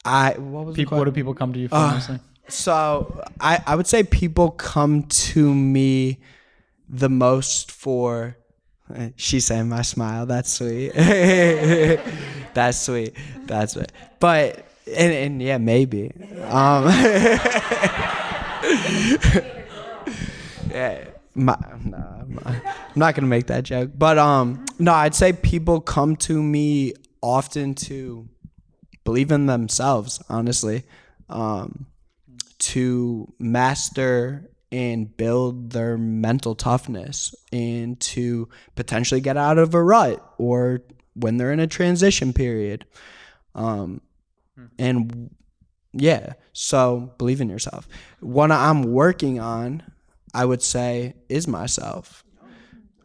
what do people come to you for mostly? So I would say people come to me the most for, she's saying my smile. That's sweet. That's sweet. But and yeah, maybe. Yeah, I'm not gonna make that joke, but no, I'd say people come to me often to believe in themselves, honestly, to master and build their mental toughness, and to potentially get out of a rut or when they're in a transition period, and yeah, so believe in yourself. What I'm working on, I would say, is myself,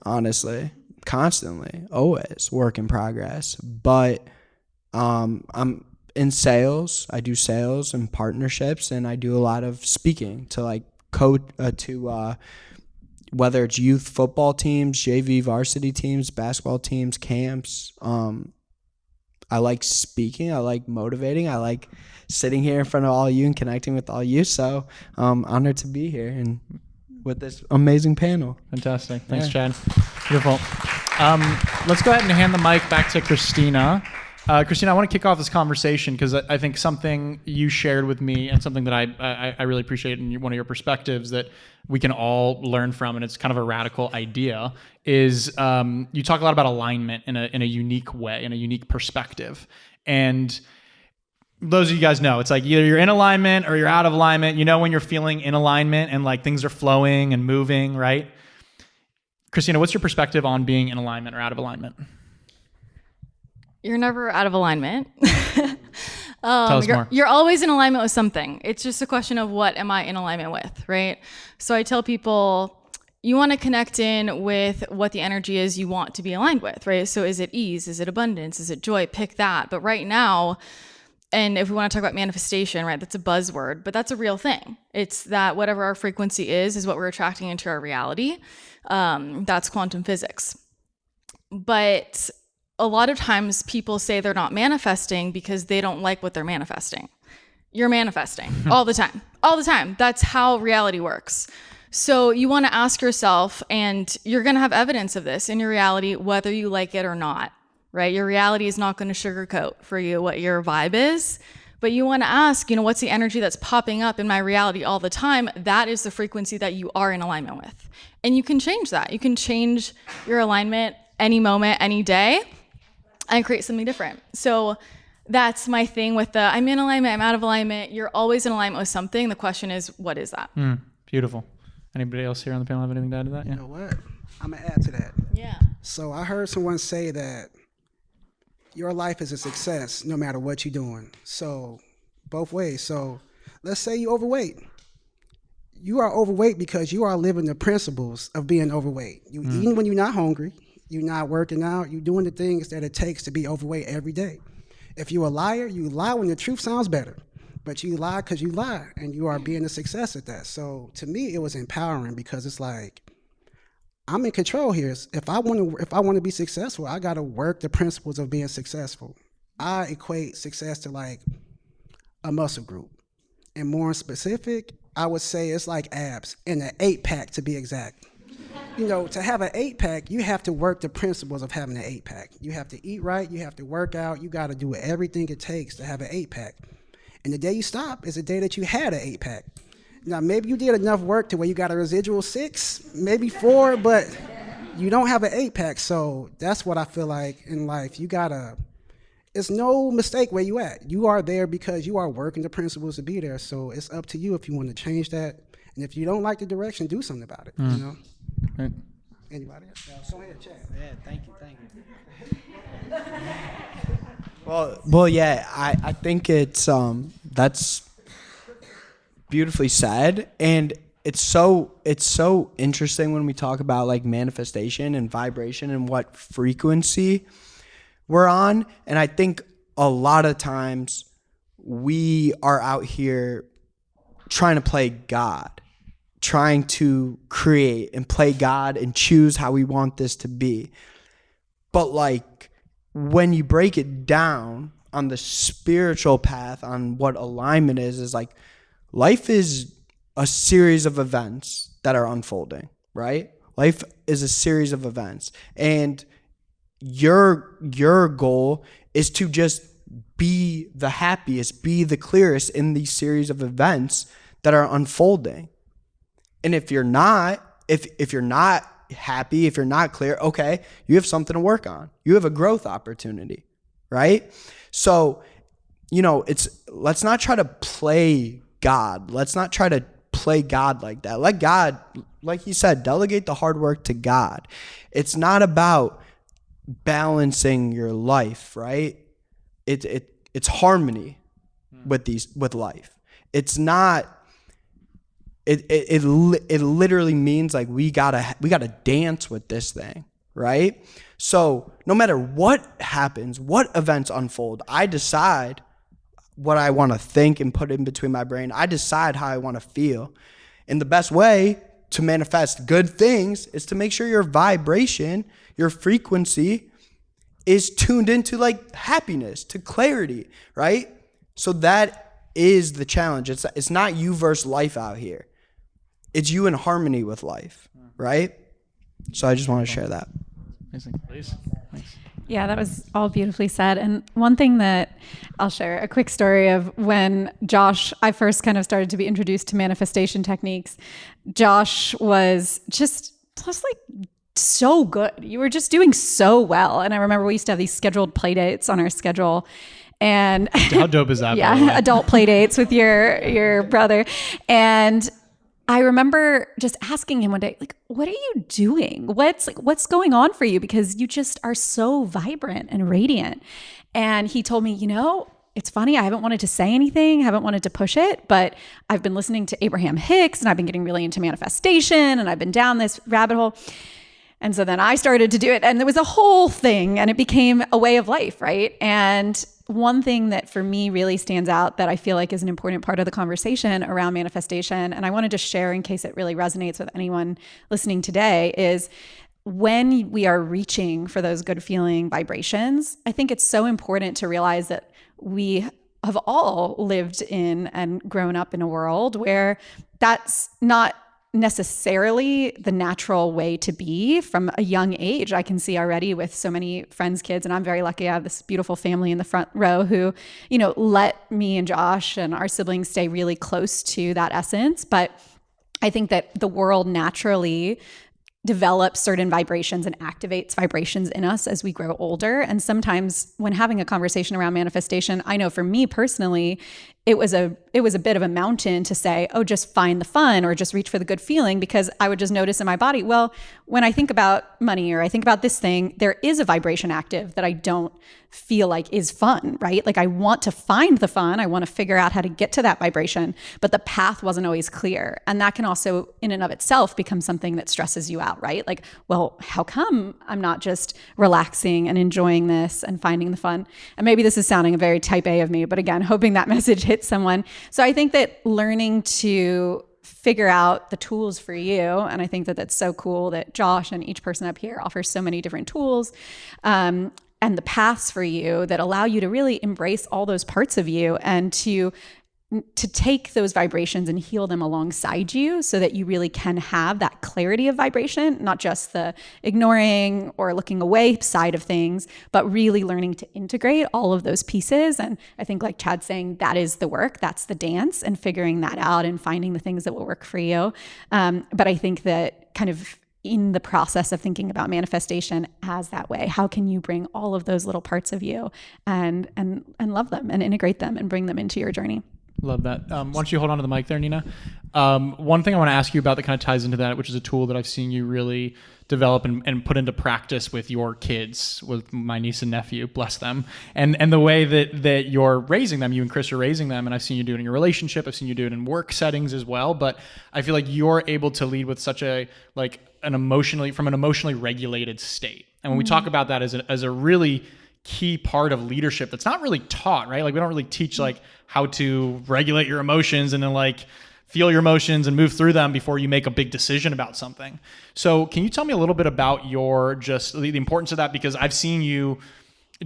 honestly, constantly, always work in progress. But I'm in sales. I do sales and partnerships, and I do a lot of speaking to like whether it's youth football teams, JV varsity teams, basketball teams, camps. I like speaking. I like motivating. I like sitting here in front of all you and connecting with all you. So I'm honored to be here and with this amazing panel. Fantastic. Thanks, Chad. Beautiful. Let's go ahead and hand the mic back to Christina. Christina, I want to kick off this conversation because I think something you shared with me and something that I really appreciate in one of your perspectives that we can all learn from, and it's kind of a radical idea, is you talk a lot about alignment in a unique way, in a unique perspective. And those of you guys know, it's like either you're in alignment or you're out of alignment. You know when you're feeling in alignment and like things are flowing and moving, right? Christina, what's your perspective on being in alignment or out of alignment? You're never out of alignment. Tell us more. You're always in alignment with something. It's just a question of what am I in alignment with, right? So I tell people, you want to connect in with what the energy is you want to be aligned with, right? So is it ease? Is it abundance? Is it joy? Pick that. But right now, and if we want to talk about manifestation, right, that's a buzzword, but that's a real thing. It's that whatever our frequency is what we're attracting into our reality. That's quantum physics. But a lot of times people say they're not manifesting because they don't like what they're manifesting. You're manifesting all the time, all the time. That's how reality works. So you want to ask yourself, and you're going to have evidence of this in your reality, whether you like it or not, right? Your reality is not going to sugarcoat for you what your vibe is, but you want to ask, what's the energy that's popping up in my reality all the time? That is the frequency that you are in alignment with. And you can change that. You can change your alignment any moment, any day, and create something different. So that's my thing with I'm in alignment, I'm out of alignment. You're always in alignment with something. The question is, what is that? Beautiful. Anybody else here on the panel have anything to add to that? You know what? I'm going to add to that. Yeah. So I heard someone say that your life is a success no matter what you're doing. So both ways. So let's say you're overweight. You are overweight because you are living the principles of being overweight. You eating when you're not hungry. You're not working out. You're doing the things that it takes to be overweight every day. If you're a liar, you lie when the truth sounds better. But you lie because you lie, and you are being a success at that. So to me, it was empowering because it's like, I'm in control here. If I want to be successful, I got to work the principles of being successful. I equate success to like a muscle group. And more specific, I would say it's like abs in an 8-pack to be exact. You know, to have an 8-pack, you have to work the principles of having an 8-pack. You have to eat right, you have to work out, you got to do everything it takes to have an 8-pack. And the day you stop is the day that you had an 8-pack. Now, maybe you did enough work to where you got a residual 6, maybe 4, but you don't have an 8-pack. So that's what I feel like in life. It's no mistake where you at. You are there because you are working the principles to be there. So it's up to you if you want to change that. And if you don't like the direction, do something about it, you know? Right. Anybody else? Go ahead, Chad. Yeah, thank you. Well, yeah, I think it's that's beautifully said, and it's so interesting when we talk about like manifestation and vibration and what frequency we're on. And I think a lot of times we are out here trying to play God, trying to create and play God and choose how we want this to be. But like when you break it down on the spiritual path, on what alignment is like life is a series of events that are unfolding, right? Life is a series of events. And your goal is to just be the happiest, be the clearest in these series of events that are unfolding. And if you're not happy, if you're not clear, okay, you have something to work on. You have a growth opportunity, right? So, you know, let's not try to play God. Let's not try to play God like that. Let God, like he said, delegate the hard work to God. It's not about balancing your life, right? It's harmony with life. It's not. It literally means like we gotta dance with this thing, right? So no matter what happens, what events unfold, I decide what I want to think and put in between my brain. I decide how I want to feel. And the best way to manifest good things is to make sure your vibration, your frequency is tuned into like happiness, to clarity, right? So that is the challenge. It's not you versus life out here. It's you in harmony with life, right? So I just want to share that. Amazing. Please. Thanks. Yeah, that was all beautifully said. And one thing that I'll share, a quick story of when I first kind of started to be introduced to manifestation techniques. Josh was just like so good. You were just doing so well. And I remember we used to have these scheduled play dates on our schedule. And how dope is that? Yeah, adult play dates with your brother. And I remember just asking him one day, like, what are you doing? What's going on for you? Because you just are so vibrant and radiant. And he told me, you know, it's funny. I haven't wanted to say anything, haven't wanted to push it, but I've been listening to Abraham Hicks and I've been getting really into manifestation and I've been down this rabbit hole. And so then I started to do it and there was a whole thing and it became a way of life, right? And one thing that for me really stands out that I feel like is an important part of the conversation around manifestation, and I wanted to share in case it really resonates with anyone listening today, is when we are reaching for those good feeling vibrations, I think it's so important to realize that we have all lived in and grown up in a world where that's not necessarily the natural way to be from a young age. I can see already with so many friends' kids, and I'm very lucky I have this beautiful family in the front row who, you know, let me and Josh and our siblings stay really close to that essence. But I think that the world naturally develops certain vibrations and activates vibrations in us as we grow older. And sometimes when having a conversation around manifestation, I know for me personally, it was a bit of a mountain to say, oh, just find the fun or just reach for the good feeling, because I would just notice in my body, well, when I think about money or I think about this thing, there is a vibration active that I don't feel like is fun, right? Like I want to find the fun. I want to figure out how to get to that vibration, but the path wasn't always clear. And that can also in and of itself become something that stresses you out, right? Like, well, how come I'm not just relaxing and enjoying this and finding the fun? And maybe this is sounding very type A of me, but again, hoping that message hits someone. So I think that learning to figure out the tools for you, and I think that that's so cool that Josh and each person up here offers so many different tools, and the paths for you that allow you to really embrace all those parts of you and to take those vibrations and heal them alongside you so that you really can have that clarity of vibration, not just the ignoring or looking away side of things, but really learning to integrate all of those pieces. And I think, like Chad's saying, that is the work, that's the dance, and figuring that out and finding the things that will work for you. But I think that kind of in the process of thinking about manifestation as that way, how can you bring all of those little parts of you and love them and integrate them and bring them into your journey? Love that. Why don't you hold on to the mic there, Nina? One thing I want to ask you about that kind of ties into that, which is a tool that I've seen you really develop and put into practice with your kids, with my niece and nephew, bless them, and the way that you're raising them, you and Chris are raising them, and I've seen you do it in your relationship, I've seen you do it in work settings as well, but I feel like you're able to lead with such an emotionally regulated state. And when we talk about that as a really key part of leadership that's not really taught, right? Like we don't really teach like how to regulate your emotions and then like feel your emotions and move through them before you make a big decision about something. So can you tell me a little bit about the importance of that? Because I've seen you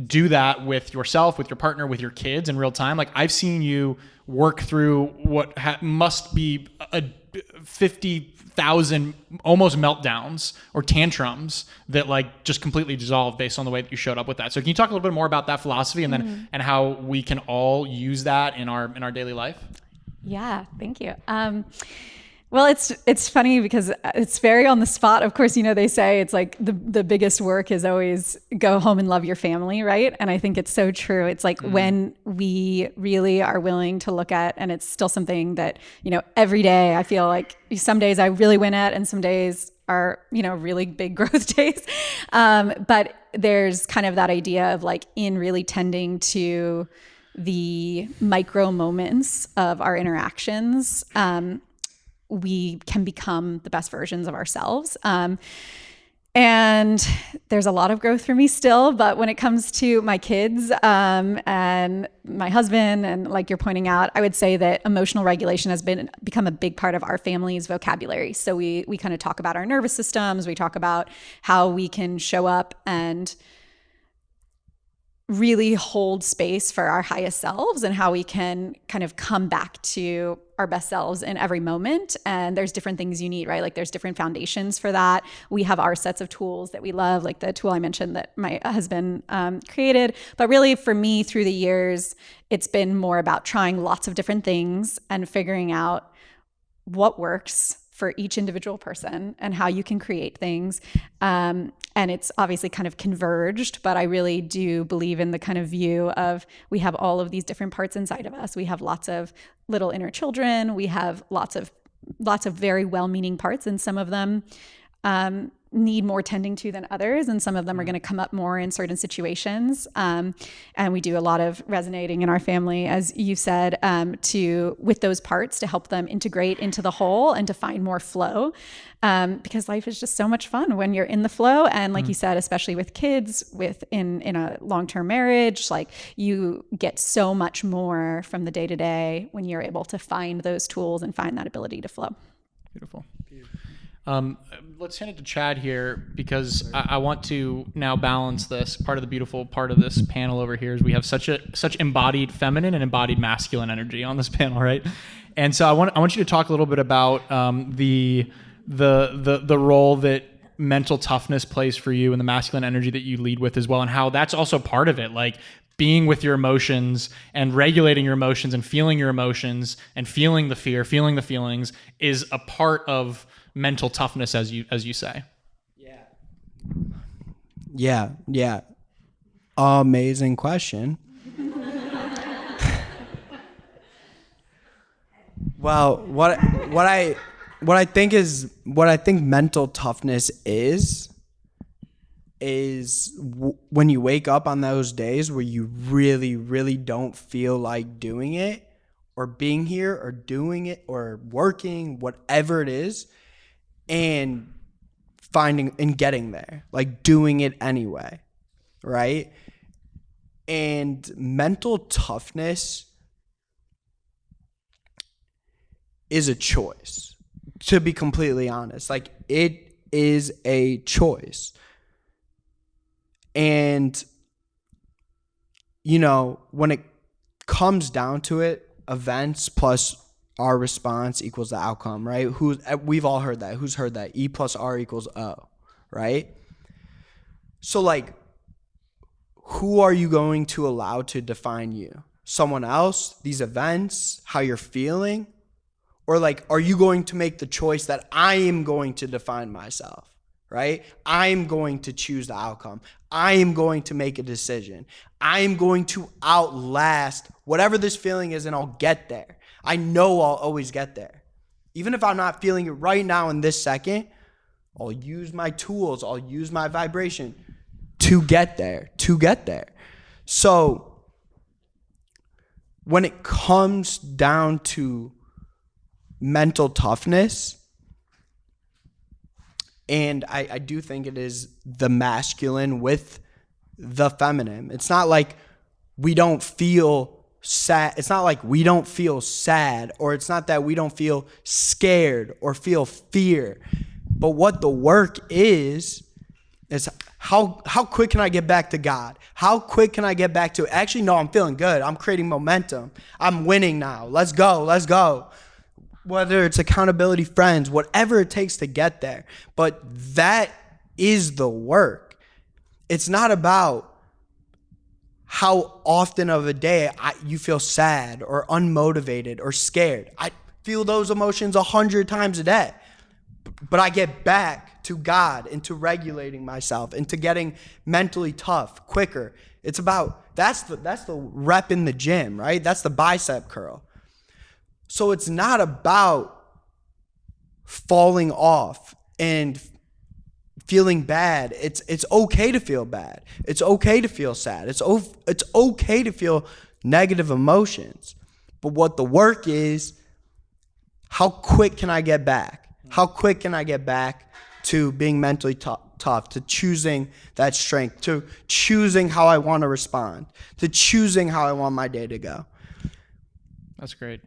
do that with yourself, with your partner, with your kids in real time. Like I've seen you work through what must be a 50,000 almost meltdowns or tantrums that like just completely dissolved based on the way that you showed up with that. So can you talk a little bit more about that philosophy and then and how we can all use that in our daily life? Yeah, thank you. Well, it's funny because it's very on the spot. Of course, they say it's like the biggest work is always go home and love your family, right? And I think it's so true. It's like when we really are willing to look at, and it's still something that, every day I feel like some days I really win at and some days are, really big growth days. But there's kind of that idea of like in really tending to the micro moments of our interactions, we can become the best versions of ourselves. And there's a lot of growth for me still, but when it comes to my kids and my husband, and like you're pointing out, I would say that emotional regulation has become a big part of our family's vocabulary. So we kind of talk about our nervous systems, we talk about how we can show up and really hold space for our highest selves and how we can kind of come back to our best selves in every moment. And there's different things you need, right? Like there's different foundations for that. We have our sets of tools that we love, like the tool I mentioned that my husband created. But really for me through the years, it's been more about trying lots of different things and figuring out what works for each individual person and how you can create things. And it's obviously kind of converged, but I really do believe in the kind of view of we have all of these different parts inside of us. We have lots of little inner children. We have lots of very well-meaning parts, and some of them need more tending to than others, and some of them are going to come up more in certain situations. And we do a lot of resonating in our family, as you said, with those parts to help them integrate into the whole and to find more flow. Because life is just so much fun when you're in the flow. And like you said, especially with kids, in a long-term marriage, like you get so much more from the day-to-day when you're able to find those tools and find that ability to flow. Beautiful. Let's hand it to Chad here because I want to now balance this. Part of the beautiful part of this panel over here is we have such embodied feminine and embodied masculine energy on this panel, right? And so I want you to talk a little bit about the role that mental toughness plays for you and the masculine energy that you lead with as well, and how that's also part of it, like being with your emotions and regulating your emotions and feeling your emotions and feeling the fear, feeling the feelings is a part of mental toughness, as you say. Yeah. Amazing question. Well, what I think mental toughness is when you wake up on those days where you really, really don't feel like doing it or being here or doing it or working, whatever it is, and finding and getting there, like doing it anyway, right? And mental toughness is a choice, to be completely honest. Like, it is a choice. And, you know, when it comes down to it, events plus our response equals the outcome, right? We've all heard that. Who's heard that? E plus R equals O, right? So, like, who are you going to allow to define you? Someone else? These events? How you're feeling? Or, like, are you going to make the choice that I am going to define myself? Right? I'm going to choose the outcome. I am going to make a decision. I am going to outlast whatever this feeling is, and I'll get there. I know I'll always get there. Even if I'm not feeling it right now in this second, I'll use my tools. I'll use my vibration to get there, So when it comes down to mental toughness, and I do think it is the masculine with the feminine. It's not like we don't feel sad. It's not like we don't feel sad, or it's not that we don't feel scared or feel fear. But what the work is how quick can I get back to God? How quick can I get back to, actually, no, I'm feeling good. I'm creating momentum. I'm winning now. Let's go. Whether it's accountability, friends, whatever it takes to get there. But that is the work. It's not about how often of a day you feel sad or unmotivated or scared. I feel those emotions 100 times a day. But I get back to God and to regulating myself and to getting mentally tough quicker. It's about, that's the rep in the gym, right? That's the bicep curl. So it's not about falling off and feeling bad. It's okay to feel bad. It's okay to feel sad. It's okay to feel negative emotions. But what the work is, how quick can I get back? How quick can I get back to being mentally tough, to choosing that strength, to choosing how I want to respond, to choosing how I want my day to go? That's great.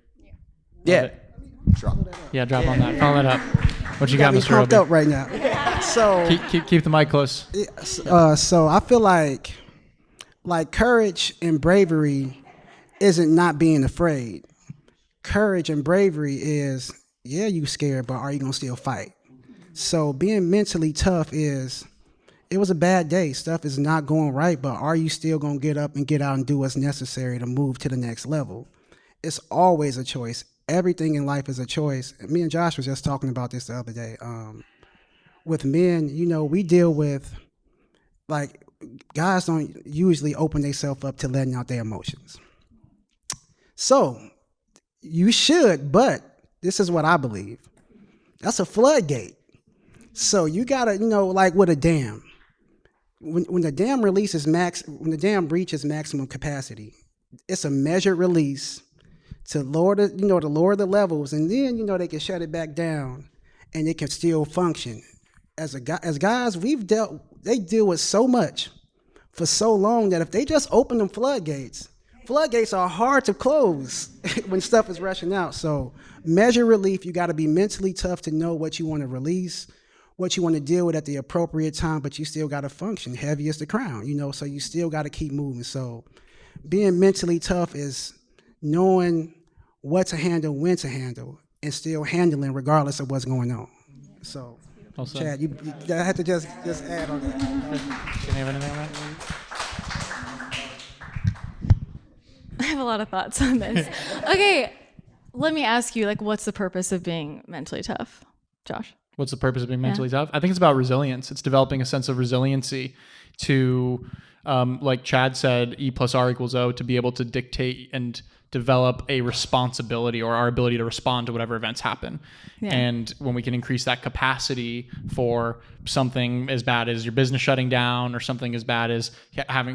Yeah. Drop on that. Follow that up. What you got, Mr. Pumped Roby? up right now. So keep the mic close. So I feel like courage and bravery isn't not being afraid. Courage and bravery is, yeah, you scared, but are you gonna still fight? So being mentally tough is, it was a bad day. Stuff is not going right, but are you still gonna get up and get out and do what's necessary to move to the next level? It's always a choice. Everything in life is a choice. Me and Josh was just talking about this the other day. With men, you know, we deal with, like, guys don't usually open themselves up to letting out their emotions. So you should, but this is what I believe. That's a floodgate. So you gotta, you know, like with a dam. When the dam reaches maximum capacity, it's a measured release to lower the levels, and then, you know, they can shut it back down and it can still function. As guys, they deal with so much for so long that if they just open them floodgates are hard to close when stuff is rushing out. So measure relief. You got to be mentally tough to know what you want to release, what you want to deal with at the appropriate time, but you still got to function. Heavy is the crown, you know, so you still got to keep moving. So being mentally tough is knowing what to handle, when to handle, and still handling regardless of what's going on. So, Also, Chad, you I had to just add on that. Can you have anything on that? I have a lot of thoughts on this. Okay, let me ask you, like, what's the purpose of being mentally tough, Josh? What's the purpose of being mentally tough? I think it's about resilience. It's developing a sense of resiliency to like Chad said, E plus R equals O, to be able to dictate and develop a responsibility or our ability to respond to whatever events happen. Yeah. And when we can increase that capacity for something as bad as your business shutting down, or something as bad as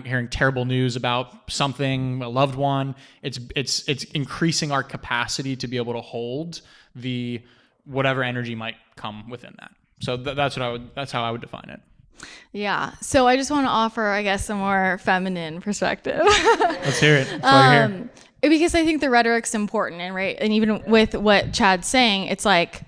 hearing terrible news about something, a loved one, it's increasing our capacity to be able to hold the whatever energy might come within that. So that's how I would define it. Yeah. So I just want to offer, I guess, a more feminine perspective. Let's hear it. That's why you're here. Because I think the rhetoric's important, and right, and even with what Chad's saying, it's like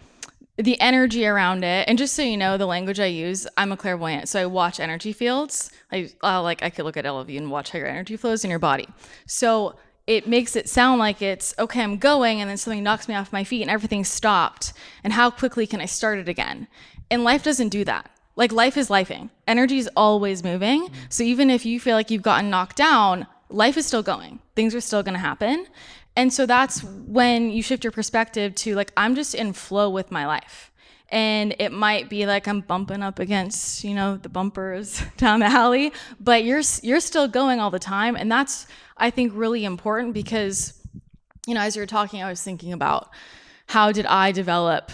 the energy around it. And just so you know, the language I use, I'm a clairvoyant, so I watch energy fields. I could look at all of you and watch how your energy flows in your body. So it makes it sound like it's okay, I'm going, and then something knocks me off my feet and everything's stopped. And how quickly can I start it again? And life doesn't do that. Like, life is lifing. Energy is always moving. So even if you feel like you've gotten knocked down, life is still going. Things are still going to happen. And so that's when you shift your perspective to, like, I'm just in flow with my life. And it might be like I'm bumping up against, the bumpers down the alley, but you're still going all the time. And that's, I think, really important because, as you were talking, I was thinking about how did I develop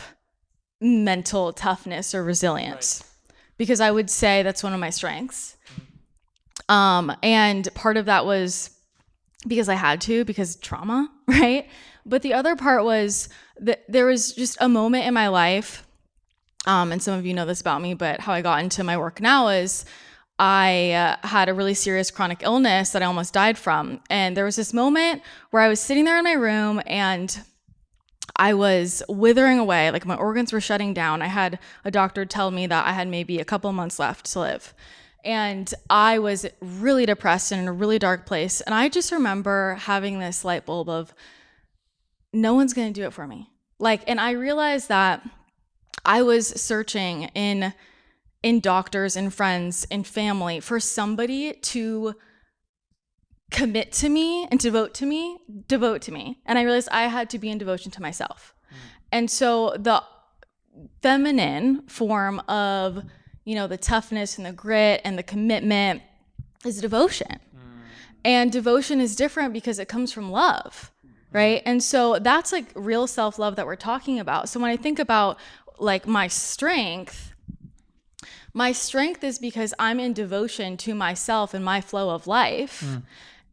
mental toughness or resilience? Right. Because I would say that's one of my strengths. And part of that was because I had to, because trauma, right? But the other part was that there was just a moment in my life, and some of you know this about me, but how I got into my work now is I had a really serious chronic illness that I almost died from. And there was this moment where I was sitting there in my room and I was withering away, like my organs were shutting down. I had a doctor tell me that I had maybe a couple months left to live. And I was really depressed and in a really dark place. And I just remember having this light bulb of, no one's going to do it for me. And I realized that I was searching in doctors and friends and family for somebody to commit to me and devote to me. And I realized I had to be in devotion to myself. And so the feminine form of, the toughness and the grit and the commitment is devotion. And devotion is different because it comes from love, right? And so that's like real self-love that we're talking about. So when I think about like my strength is because I'm in devotion to myself and my flow of life.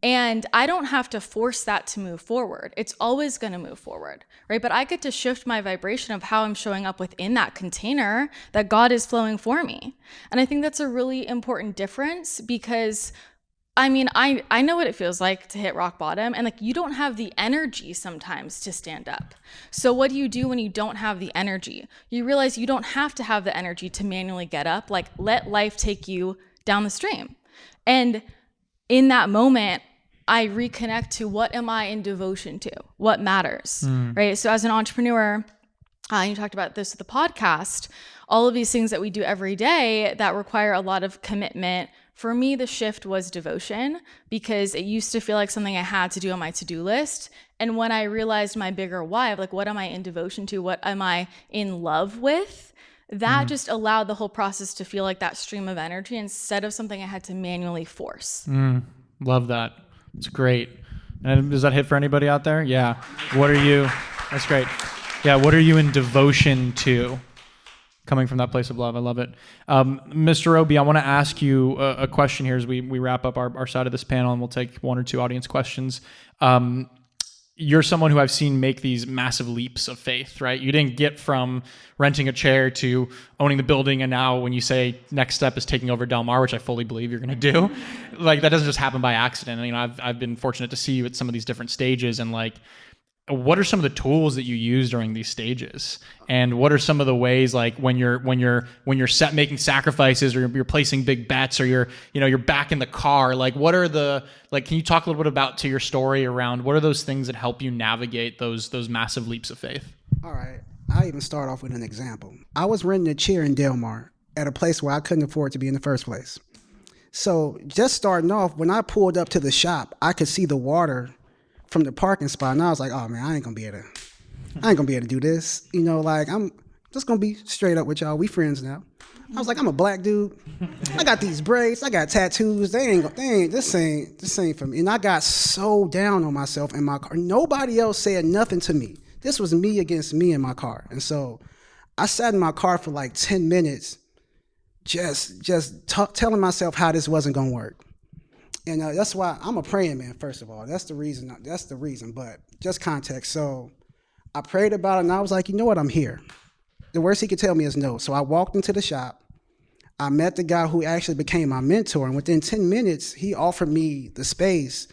And I don't have to force that to move forward. It's always going to move forward, right? But I get to shift my vibration of how I'm showing up within that container that God is flowing for me. And I think that's a really important difference because, I know what it feels like to hit rock bottom, and you don't have the energy sometimes to stand up. So what do you do when you don't have the energy? You realize you don't have to have the energy to manually get up. Let life take you down the stream. And in that moment, I reconnect to what am I in devotion to? What matters, right? So as an entrepreneur, you talked about this with the podcast, all of these things that we do every day that require a lot of commitment. For me, the shift was devotion because it used to feel like something I had to do on my to-do list. And when I realized my bigger why of what am I in devotion to? What am I in love with? That just allowed the whole process to feel like that stream of energy instead of something I had to manually force. Love that. It's great. And does that hit for anybody out there? Yeah. That's great. Yeah. What are you in devotion to? Coming from that place of love. I love it. Mr. Roby, I want to ask you a question here as we wrap up our side of this panel, and we'll take one or two audience questions. You're someone who I've seen make these massive leaps of faith, right? You didn't get from renting a chair to owning the building, and now when you say next step is taking over Del Mar, which I fully believe you're going to do, that doesn't just happen by accident. I've been fortunate to see you at some of these different stages, and what are some of the tools that you use during these stages? And what are some of the ways, when you're making sacrifices, or you're placing big bets, or you're back in the car, what are can you talk a little bit about to your story around what are those things that help you navigate those massive leaps of faith? All right. I'll even start off with an example. I was renting a chair in Del Mar at a place where I couldn't afford to be in the first place. So just starting off, when I pulled up to the shop, I could see the water from the parking spot, and I was like, oh man, I ain't gonna be able to do this. I'm Just gonna be straight up with y'all. We friends now. I was like, I'm a black dude. I got these braids. I got tattoos. This ain't for me. And I got so down on myself in my car. Nobody else said nothing to me. This was me against me in my car. And so I sat in my car for like 10 minutes, telling myself how this wasn't gonna work. And that's why I'm a praying man, first of all. That's the reason, but just context. So I prayed about it, and I was like, you know what, I'm here. The worst he could tell me is no. So I walked into the shop. I met the guy who actually became my mentor, and within 10 minutes, he offered me the space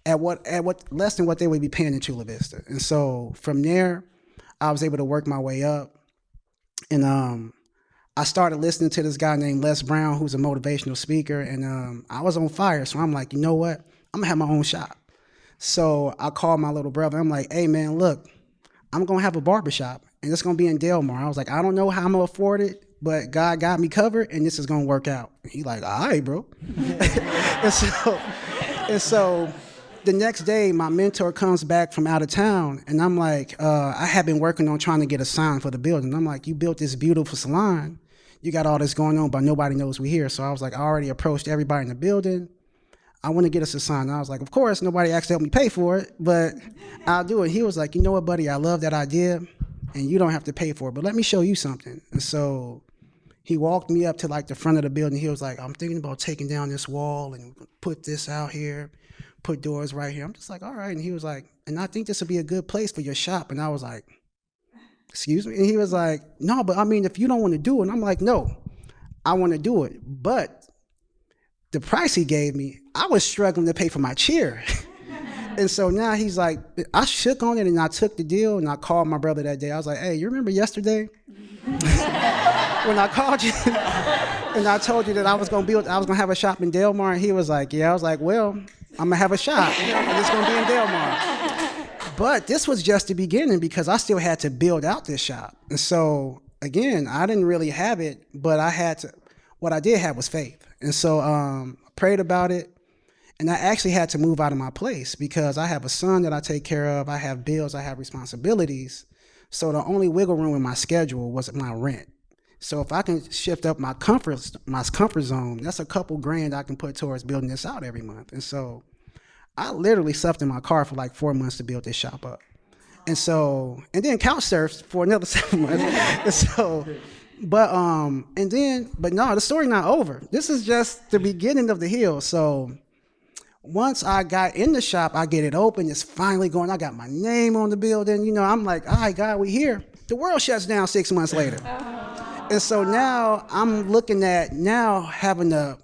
at what less than what they would be paying in Chula Vista. And so from there, I was able to work my way up. And I started listening to this guy named Les Brown, who's a motivational speaker, and I was on fire. So I'm like, you know what? I'm gonna have my own shop. So I called my little brother. I'm like, hey man, look, I'm gonna have a barbershop, and it's gonna be in Delmar. I was like, I don't know how I'm gonna afford it, but God got me covered, and this is gonna work out. He like, all right, bro. and so the next day, my mentor comes back from out of town, and I'm like, I have been working on trying to get a sign for the building. I'm like, you built this beautiful salon. You got all this going on, but nobody knows we're here. So I was like, I already approached everybody in the building. I want to get us a sign. And I was like, of course, nobody actually helped me pay for it, but I'll do it. He was like, you know what, buddy, I love that idea, and you don't have to pay for it, but let me show you something. And so he walked me up to like the front of the building. He was like, I'm thinking about taking down this wall and put this out here, put doors right here. I'm just like, all right. And he was like, and I think this would be a good place for your shop. And I was like, excuse me? And he was like, no, but I mean, if you don't want to do it. And I'm like, no, I want to do it. But the price he gave me, I was struggling to pay for my chair. And so now he's like, I shook on it and I took the deal, and I called my brother that day. I was like, hey, you remember yesterday when I called you and I told you that I was going to have a shop in Delmar? And he was like, yeah. I was like, well, I'm going to have a shop, and it's going to be in Delmar. But this was just the beginning, because I still had to build out this shop. And so, again, I didn't really have it, but what I did have was faith. And so I prayed about it, and I actually had to move out of my place because I have a son that I take care of. I have bills, I have responsibilities. So the only wiggle room in my schedule was my rent. So if I can shift up my comfort zone, that's a couple grand I can put towards building this out every month. And so I literally slept in my car for like 4 months to build this shop up. And so, and then couch surfed for another 7 months. And so, but no, the story's not over. This is just the beginning of the hill. So once I got in the shop, I get it open. It's finally going. I got my name on the building. You know, I'm like, all right, God, we here. The world shuts down 6 months later. And so now I'm looking at having a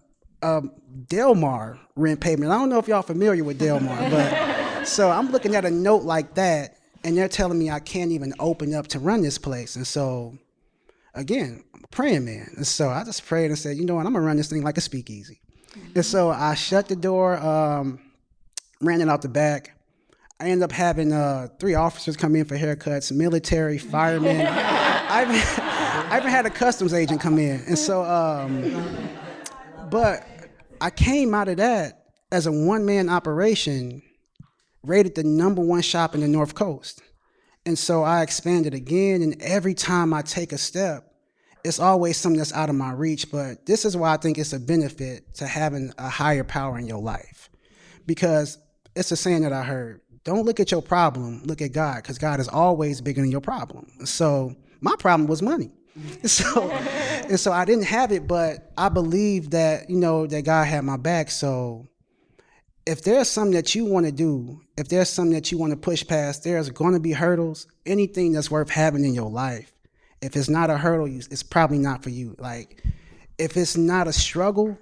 Delmar rent payment. I don't know if y'all familiar with Delmar, but so I'm looking at a note like that, and they're telling me I can't even open up to run this place. And so, again, I'm a praying man. And so I just prayed and said, you know what, I'm gonna run this thing like a speakeasy. And so I shut the door, ran it out the back. I ended up having 3 officers come in for haircuts, military, firemen. I even had a customs agent come in. And so, but I came out of that as a one-man operation, rated the #1 shop in the North Coast. And so I expanded again, and every time I take a step, it's always something that's out of my reach. But this is why I think it's a benefit to having a higher power in your life. Because it's a saying that I heard, don't look at your problem, look at God, because God is always bigger than your problem. So my problem was money. And so I didn't have it, but I believe that, you know, that God had my back. So if there's something that you want to do, if there's something that you want to push past, there's going to be hurdles. Anything that's worth having in your life, if it's not a hurdle, it's probably not for you. Like, if it's not a struggle,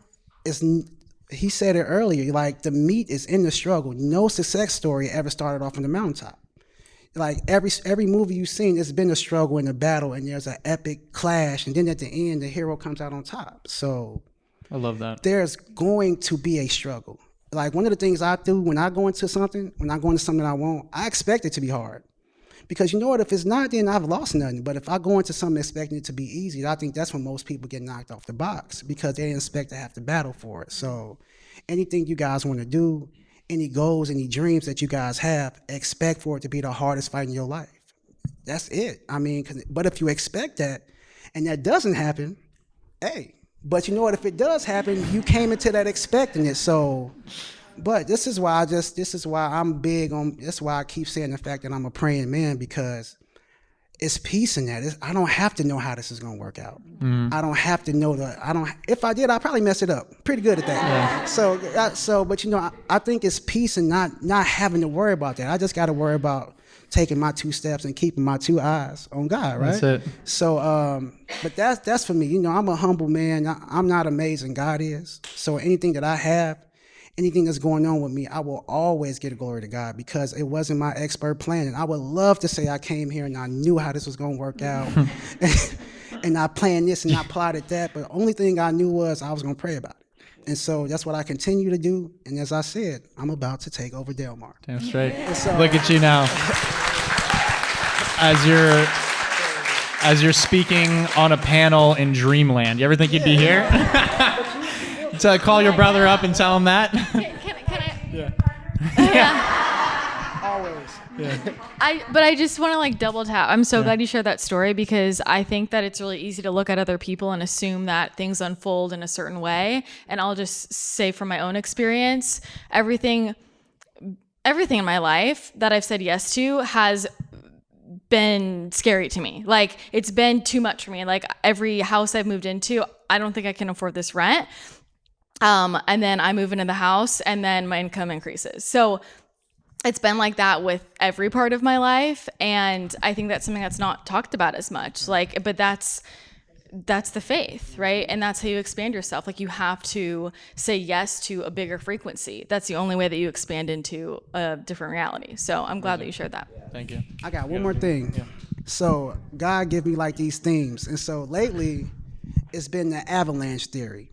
he said it earlier, like, the meat is in the struggle. No success story ever started off on the mountaintop. Like, every movie you've seen, it's been a struggle and a battle, and there's an epic clash, and then at the end, the hero comes out on top. So I love that. There's going to be a struggle. Like, one of the things I do when I go into something I want, I expect it to be hard. Because you know what, if it's not, then I've lost nothing. But if I go into something expecting it to be easy, I think that's when most people get knocked off the box, because they didn't expect to have to battle for it. So anything you guys want to do, any goals, any dreams that you guys have, expect for it to be the hardest fight in your life. that's it. I mean, but if you expect that and that doesn't happen, hey, but you know what? If it does happen, you came into that expecting it. So, but this is why I'm big on, that's why I keep saying the fact that I'm a praying man, because it's peace in that. I don't have to know how this is going to work out. I don't have to know if I did, I'd probably mess it up pretty good at that. So, but you know, I think it's peace in not having to worry about that. I just got to worry about taking my 2 steps and keeping my 2 eyes on God, right? That's it. So, but that's for me. You know, I'm a humble man. I'm not amazing. God is. So anything that I have, anything that's going on with me, I will always give glory to God, because it wasn't my expert planning. I would love to say I came here and I knew how this was going to work out and I planned this and I plotted that. But the only thing I knew was I was going to pray about it. And so that's what I continue to do. And as I said, I'm about to take over Delmar. Damn straight. So, Look at you now. As you're speaking on a panel in Dreamland. You ever think you'd be here? To call your brother up and tell him that? Can I? Yeah. always. But I just want to like double tap. I'm so glad you shared that story, because I think that it's really easy to look at other people and assume that things unfold in a certain way. And I'll just say from my own experience, everything in my life that I've said yes to has been scary to me. Like, it's been too much for me. Like, every house I've moved into, I don't think I can afford this rent. And then I move into the house and then my income increases. So it's been like that with every part of my life. And I think that's something that's not talked about as much. Like, but that's the faith, right? And that's how you expand yourself. Like, you have to say yes to a bigger frequency. That's the only way that you expand into a different reality. So I'm glad that you shared that. Thank you. I got one more thing. Yeah. So God give me like these themes. And so lately it's been the avalanche theory.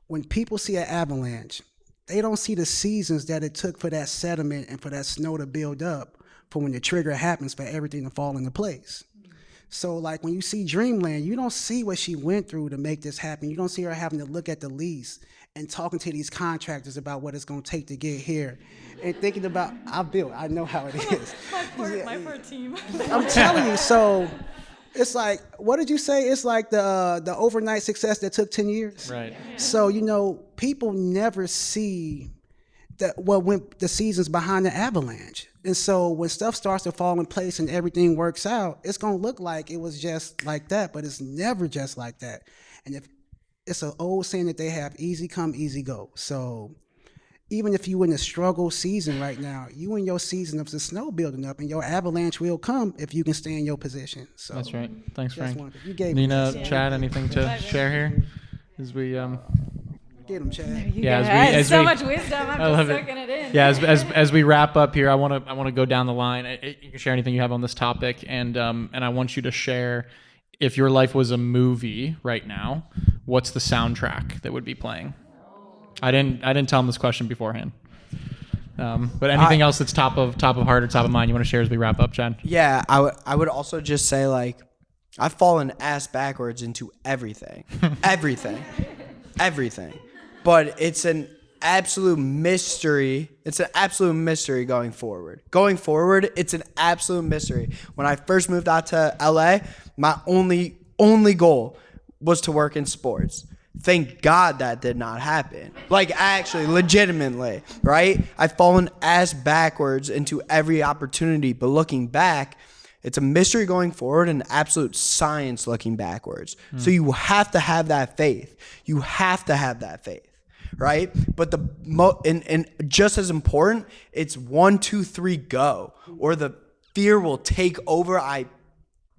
When people see an avalanche, they don't see the seasons that it took for that sediment and for that snow to build up for when the trigger happens for everything to fall into place. So like when you see Dreamland, you don't see what she went through to make this happen. You don't see her having to look at the lease and talking to these contractors about what it's going to take to get here and thinking about, I know how it is. My poor team. I'm telling you, so it's like, what did you say? It's like the overnight success that took 10 years. Right. So, you know, people never see what went the seasons behind the avalanche. And so when stuff starts to fall in place and everything works out, it's going to look like it was just like that, but it's never just like that. And if it's an old saying that they have, easy come, easy go. So even if you're in a struggle season right now, you in your season of the snow building up, and your avalanche will come if you can stay in your position. So that's right. Thanks, Frank. You gave Nina, me Chad, anything to share here? As we get him, Chad. as so we, much wisdom. I'm I love just it. soaking it in. Yeah, as we wrap up here, I want to go down the line. You can share anything you have on this topic, and I want you to share, if your life was a movie right now, what's the soundtrack that would be playing? I didn't tell him this question beforehand. But anything else that's top of heart or top of mind you want to share as we wrap up, Chad? Yeah, I would also just say, like, I've fallen ass backwards into everything. everything. But it's an absolute mystery. It's an absolute mystery going forward. It's an absolute mystery. When I first moved out to LA, my only goal was to work in sports. Thank God that did not happen. Like, actually, legitimately, right? I've fallen ass backwards into every opportunity, but looking back, it's a mystery going forward and absolute science looking backwards. So you have to have that faith. Right? But and just as important, it's 1, 2, 3, go, or the fear will take over. I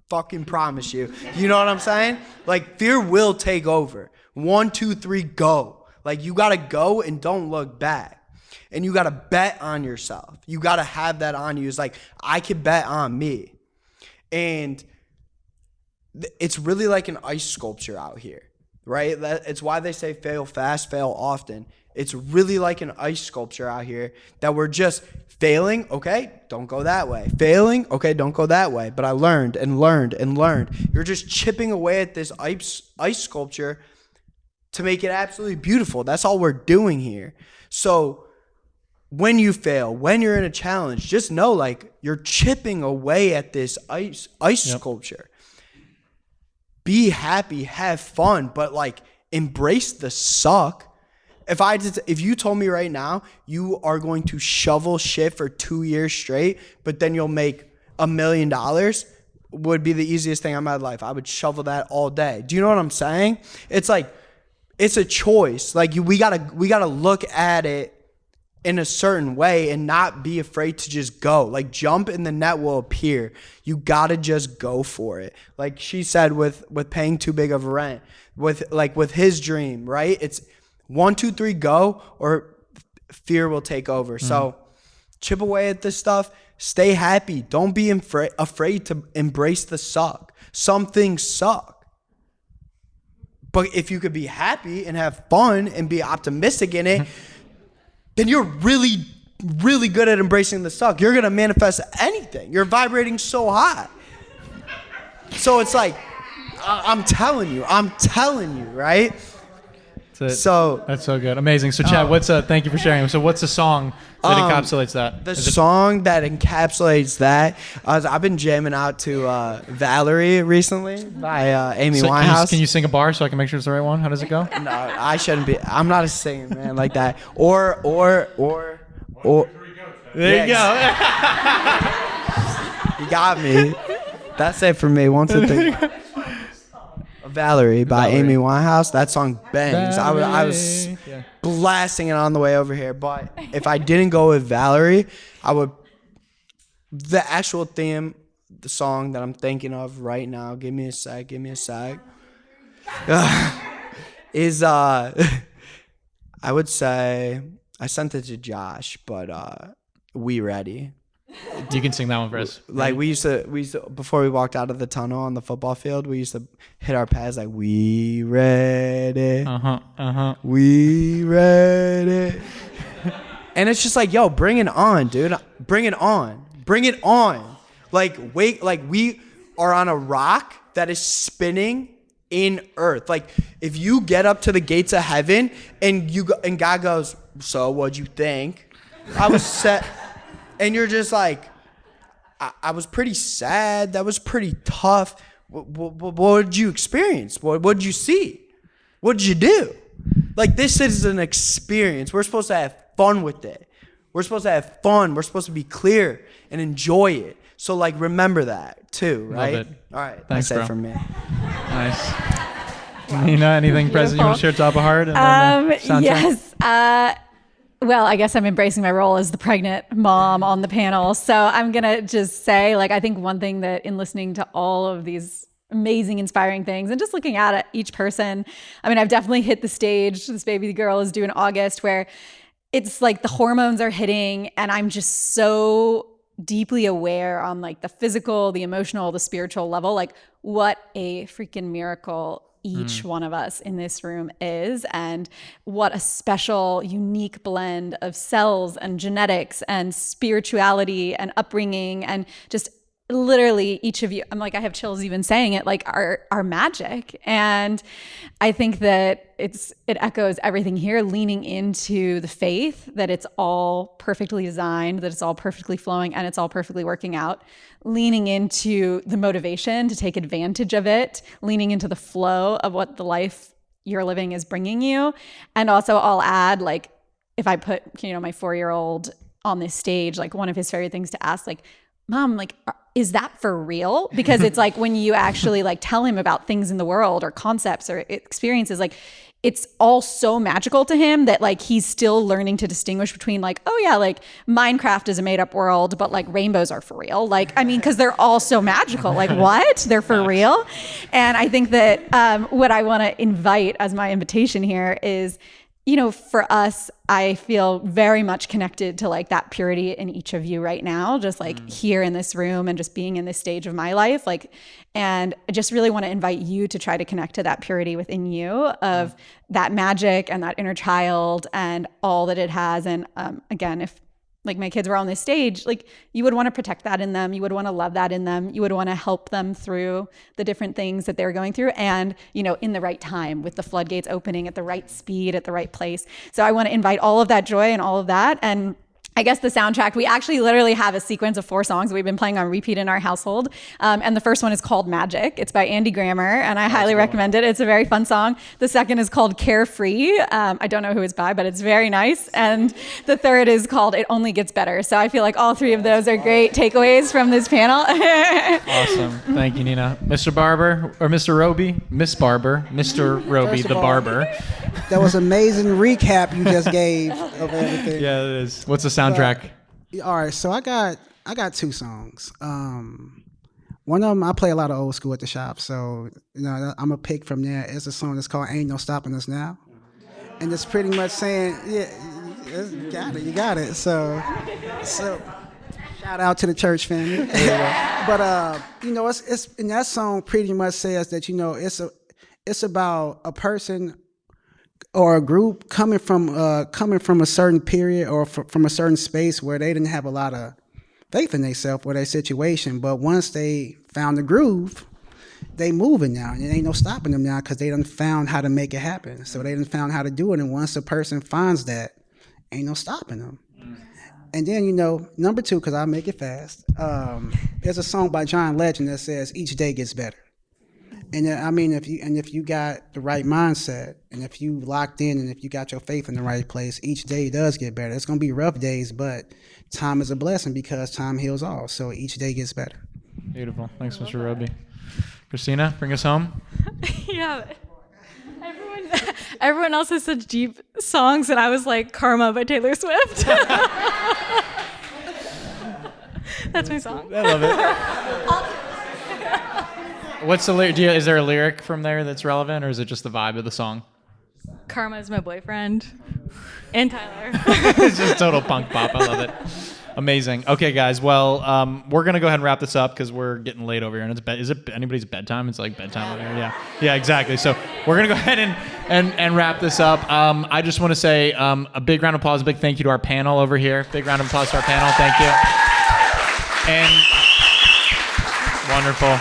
fucking promise you. You know what I'm saying? Like, fear will take over. 1, 2, 3, go. Like, you gotta go and don't look back. And you gotta bet on yourself. You gotta have that on you. It's like, I can bet on me. And it's really like an ice sculpture out here, right? It's why they say fail fast, fail often. It's really like an ice sculpture out here that we're just failing. Okay, don't go that way. Failing. Okay, don't go that way. But I learned and learned and learned. You're just chipping away at this ice sculpture to make it absolutely beautiful. That's all we're doing here. So when you fail, when you're in a challenge, just know like you're chipping away at this ice sculpture. Be happy, have fun, but like embrace the suck. If you told me right now you are going to shovel shit for 2 years straight, but then you'll make $1 million, would be the easiest thing in my life. I would shovel that all day. Do you know what I'm saying? It's like, it's a choice. Like we gotta look at it in a certain way and not be afraid to just go. Like jump and the net will appear. You gotta just go for it. Like she said with paying too big of a rent, with his dream, right? It's 1, 2, 3, go, or fear will take over. So chip away at this stuff. Stay happy. Don't be afraid to embrace the suck. Some things suck. But if you could be happy and have fun and be optimistic in it, then you're really, really good at embracing the suck. You're going to manifest anything. You're vibrating so high. So it's like, I'm telling you, right? That's so good. Amazing. So Chad, thank you for sharing. So what's the song that encapsulates that? The song that encapsulates that, I've been jamming out to Valerie recently by Amy Winehouse. Can you sing a bar so I can make sure it's the right one? How does it go? No, I shouldn't be. I'm not a singer, man, like that. Or. There you go. You got me. That's it for me. 1, 2, 3. Valerie by Amy Winehouse. That song bangs. I was blasting it on the way over here. But if I didn't go with Valerie, the actual theme, the song that I'm thinking of right now, give me a sec, is I would say, I sent it to Josh, but We Ready. You can sing that one for us. Like we used to before we walked out of the tunnel on the football field, we used to hit our pads like, we ready. We ready. And it's just like, yo, bring it on, dude. Bring it on. Like we are on a rock that is spinning in earth. Like if you get up to the gates of heaven and God goes, so what'd you think? I was set. And you're just like, I was pretty sad. That was pretty tough. What did you experience? What did you see? What did you do? Like, this is an experience. We're supposed to have fun with it. We're supposed to have fun. We're supposed to be clear and enjoy it. So, like, remember that, too, right? Love it. All right. Thanks, that's bro. it from me. Nice. Nina, anything present you want to share top of heart? And then, yes. Well, I guess I'm embracing my role as the pregnant mom on the panel. So I'm going to just say, like, I think one thing that in listening to all of these amazing, inspiring things and just looking at each person, I mean, I've definitely hit the stage this baby girl is due in August where it's like the hormones are hitting and I'm just so deeply aware on like the physical, the emotional, the spiritual level, like what a freaking miracle each one of us in this room is, and what a special, unique blend of cells and genetics and spirituality and upbringing and just literally each of you, I'm like, I have chills even saying it, like are magic. And I think that it echoes everything here, leaning into the faith that it's all perfectly designed, that it's all perfectly flowing and it's all perfectly working out, leaning into the motivation to take advantage of it, leaning into the flow of what the life you're living is bringing you. And also I'll add, like, if I put, my 4-year-old on this stage, like one of his favorite things to ask, like, Mom, like, is that for real? Because it's like when you actually like tell him about things in the world or concepts or experiences, like it's all so magical to him that like he's still learning to distinguish between like, oh yeah, like Minecraft is a made up world, but like rainbows are for real. Like, I mean, because they're all so magical. Like what? They're for real. And I think that what I want to invite as my invitation here is, for us, I feel very much connected to like that purity in each of you right now, just like here in this room and just being in this stage of my life. Like, and I just really want to invite you to try to connect to that purity within you of that magic and that inner child and all that it has. And again, if like my kids were on this stage, like you would want to protect that in them. You would want to love that in them. You would want to help them through the different things that they're going through and, in the right time with the floodgates opening at the right speed, at the right place. So I want to invite all of that joy and all of that. And I guess the soundtrack, we actually literally have a sequence of 4 songs that we've been playing on repeat in our household. And the first one is called Magic. It's by Andy Grammer, and I highly recommend it. It's a very fun song. The second is called Carefree. I don't know who it's by, but it's very nice. And the third is called It Only Gets Better. So I feel like all 3 of those are great takeaways from this panel. Awesome. Thank you, Nina. Mr. Barber, or Mr. Roby? Miss Barber. Mr. Roby, the barber. That was amazing recap you just gave of everything. Yeah, it is. What's the soundtrack? All right, so I got 2 songs. One of them I play a lot of old school at the shop, so I'm gonna pick from there. It's a song that's called "Ain't No Stopping Us Now," and it's pretty much saying, yeah, you got it. So shout out to the church family. But it's and that song pretty much says that it's about a person or a group coming from a certain period or from a certain space where they didn't have a lot of faith in themselves or their situation, but once they found the groove, they moving now, and it ain't no stopping them now because they done found how to make it happen. So they done found how to do it, and once a person finds that, ain't no stopping them. And then number 2, because I'll make it fast. There's a song by John Legend that says each day gets better. And I mean, if you got the right mindset, and if you locked in, and if you got your faith in the right place, each day does get better. It's gonna be rough days, but time is a blessing because time heals all. So each day gets better. Beautiful. Thanks, Mr. Roby. Christina, bring us home. Yeah. Everyone else has such deep songs, and I was like Karma by Taylor Swift. That's my song. I love it. What's the lyric? Is there a lyric from there that's relevant, or is it just the vibe of the song? Karma is my boyfriend. And Tyler. It's just total punk pop. I love it. Amazing. Okay, guys. Well, we're going to go ahead and wrap this up because we're getting late over here. And is it anybody's bedtime? It's like bedtime over here. Yeah, exactly. So we're going to go ahead and wrap this up. I just want to say a big round of applause, a big thank you to our panel over here. Big round of applause to our panel. Thank you. And wonderful.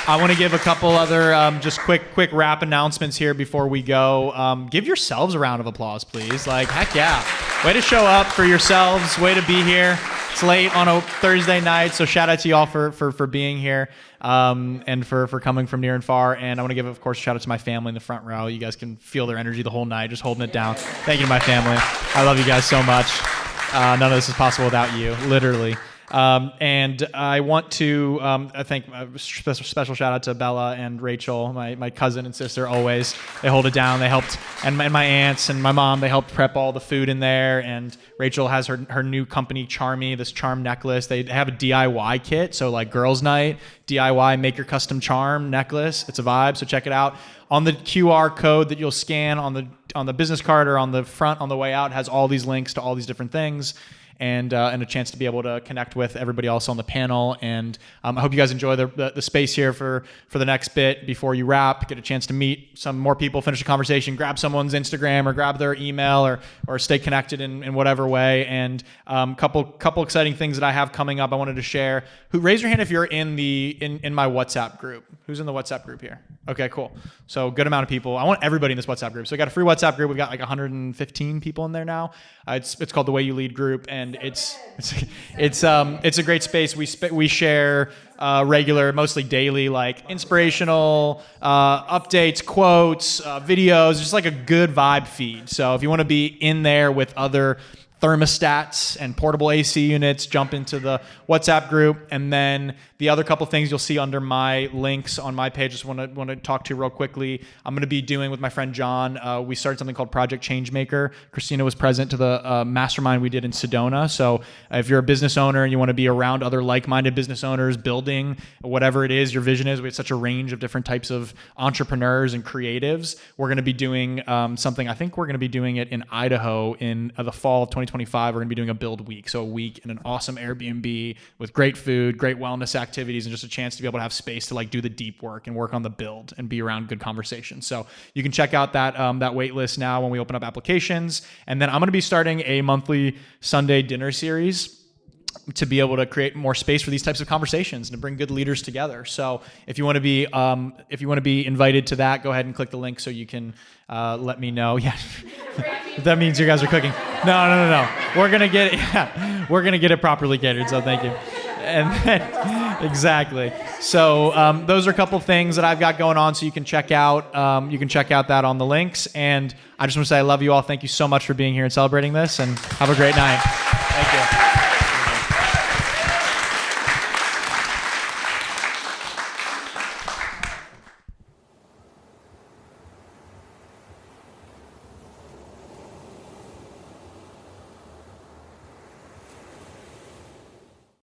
I want to give a couple other just quick wrap announcements here before we go. Give yourselves a round of applause, please. Like, heck yeah. Way to show up for yourselves. Way to be here. It's late on a Thursday night, so shout out to y'all for being here and for coming from near and far. And I want to give, of course, a shout out to my family in the front row. You guys can feel their energy the whole night, just holding it down. Thank you to my family. I love you guys so much. None of this is possible without you, literally. And I want to I think a special shout out to Bella and Rachel, my cousin and sister. Always they hold it down. They helped, and my aunts and my mom, they helped prep all the food in there. And Rachel has her new company, Charmy, this charm necklace. They have a DIY kit, so like girls' night DIY, make your custom charm necklace. It's a vibe, so check it out. On the QR code that you'll scan on the business card or on the front on the way out, has all these links to all these different things. And a chance to be able to connect with everybody else on the panel. And I hope you guys enjoy the space here for the next bit before you wrap. Get a chance to meet some more people, finish a conversation, grab someone's Instagram or grab their email or stay connected in whatever way. And couple exciting things that I have coming up I wanted to share. Raise your hand if you're in my WhatsApp group. Who's in the WhatsApp group here? Okay, cool. So good amount of people. I want everybody in this WhatsApp group. So we got a free WhatsApp group. We've got like 115 people in there now. It's called The Way You Lead Group, and it's a great space. We share regular, mostly daily, like inspirational updates, quotes, videos, just like a good vibe feed. So if you want to be in there with other thermostats and portable AC units, jump into the WhatsApp group. And then the other couple things you'll see under my links on my page, just want to talk to you real quickly. I'm going to be doing with my friend John, we started something called Project Changemaker. Christina was present to the mastermind we did in Sedona. So if you're a business owner and you want to be around other like-minded business owners, building whatever it is your vision is, we have such a range of different types of entrepreneurs and creatives. We're going to be doing something, I think we're going to be doing it in Idaho in the fall of 2025. We're going to be doing a build week. So a week in an awesome Airbnb with great food, great wellness activities, and just a chance to be able to have space to like do the deep work and work on the build and be around good conversations. So you can check out that wait list now when we open up applications. And then I'm going to be starting a monthly Sunday dinner series to be able to create more space for these types of conversations and to bring good leaders together. So if you want to be invited to that, go ahead and click the link so you can let me know. Yeah. That means you guys are cooking. No. We're gonna get it. Yeah, we're gonna get it properly catered. So thank you. And then, exactly. So those are a couple things that I've got going on. So you can check out. That on the links. And I just want to say I love you all. Thank you so much for being here and celebrating this. And have a great night. Thank you.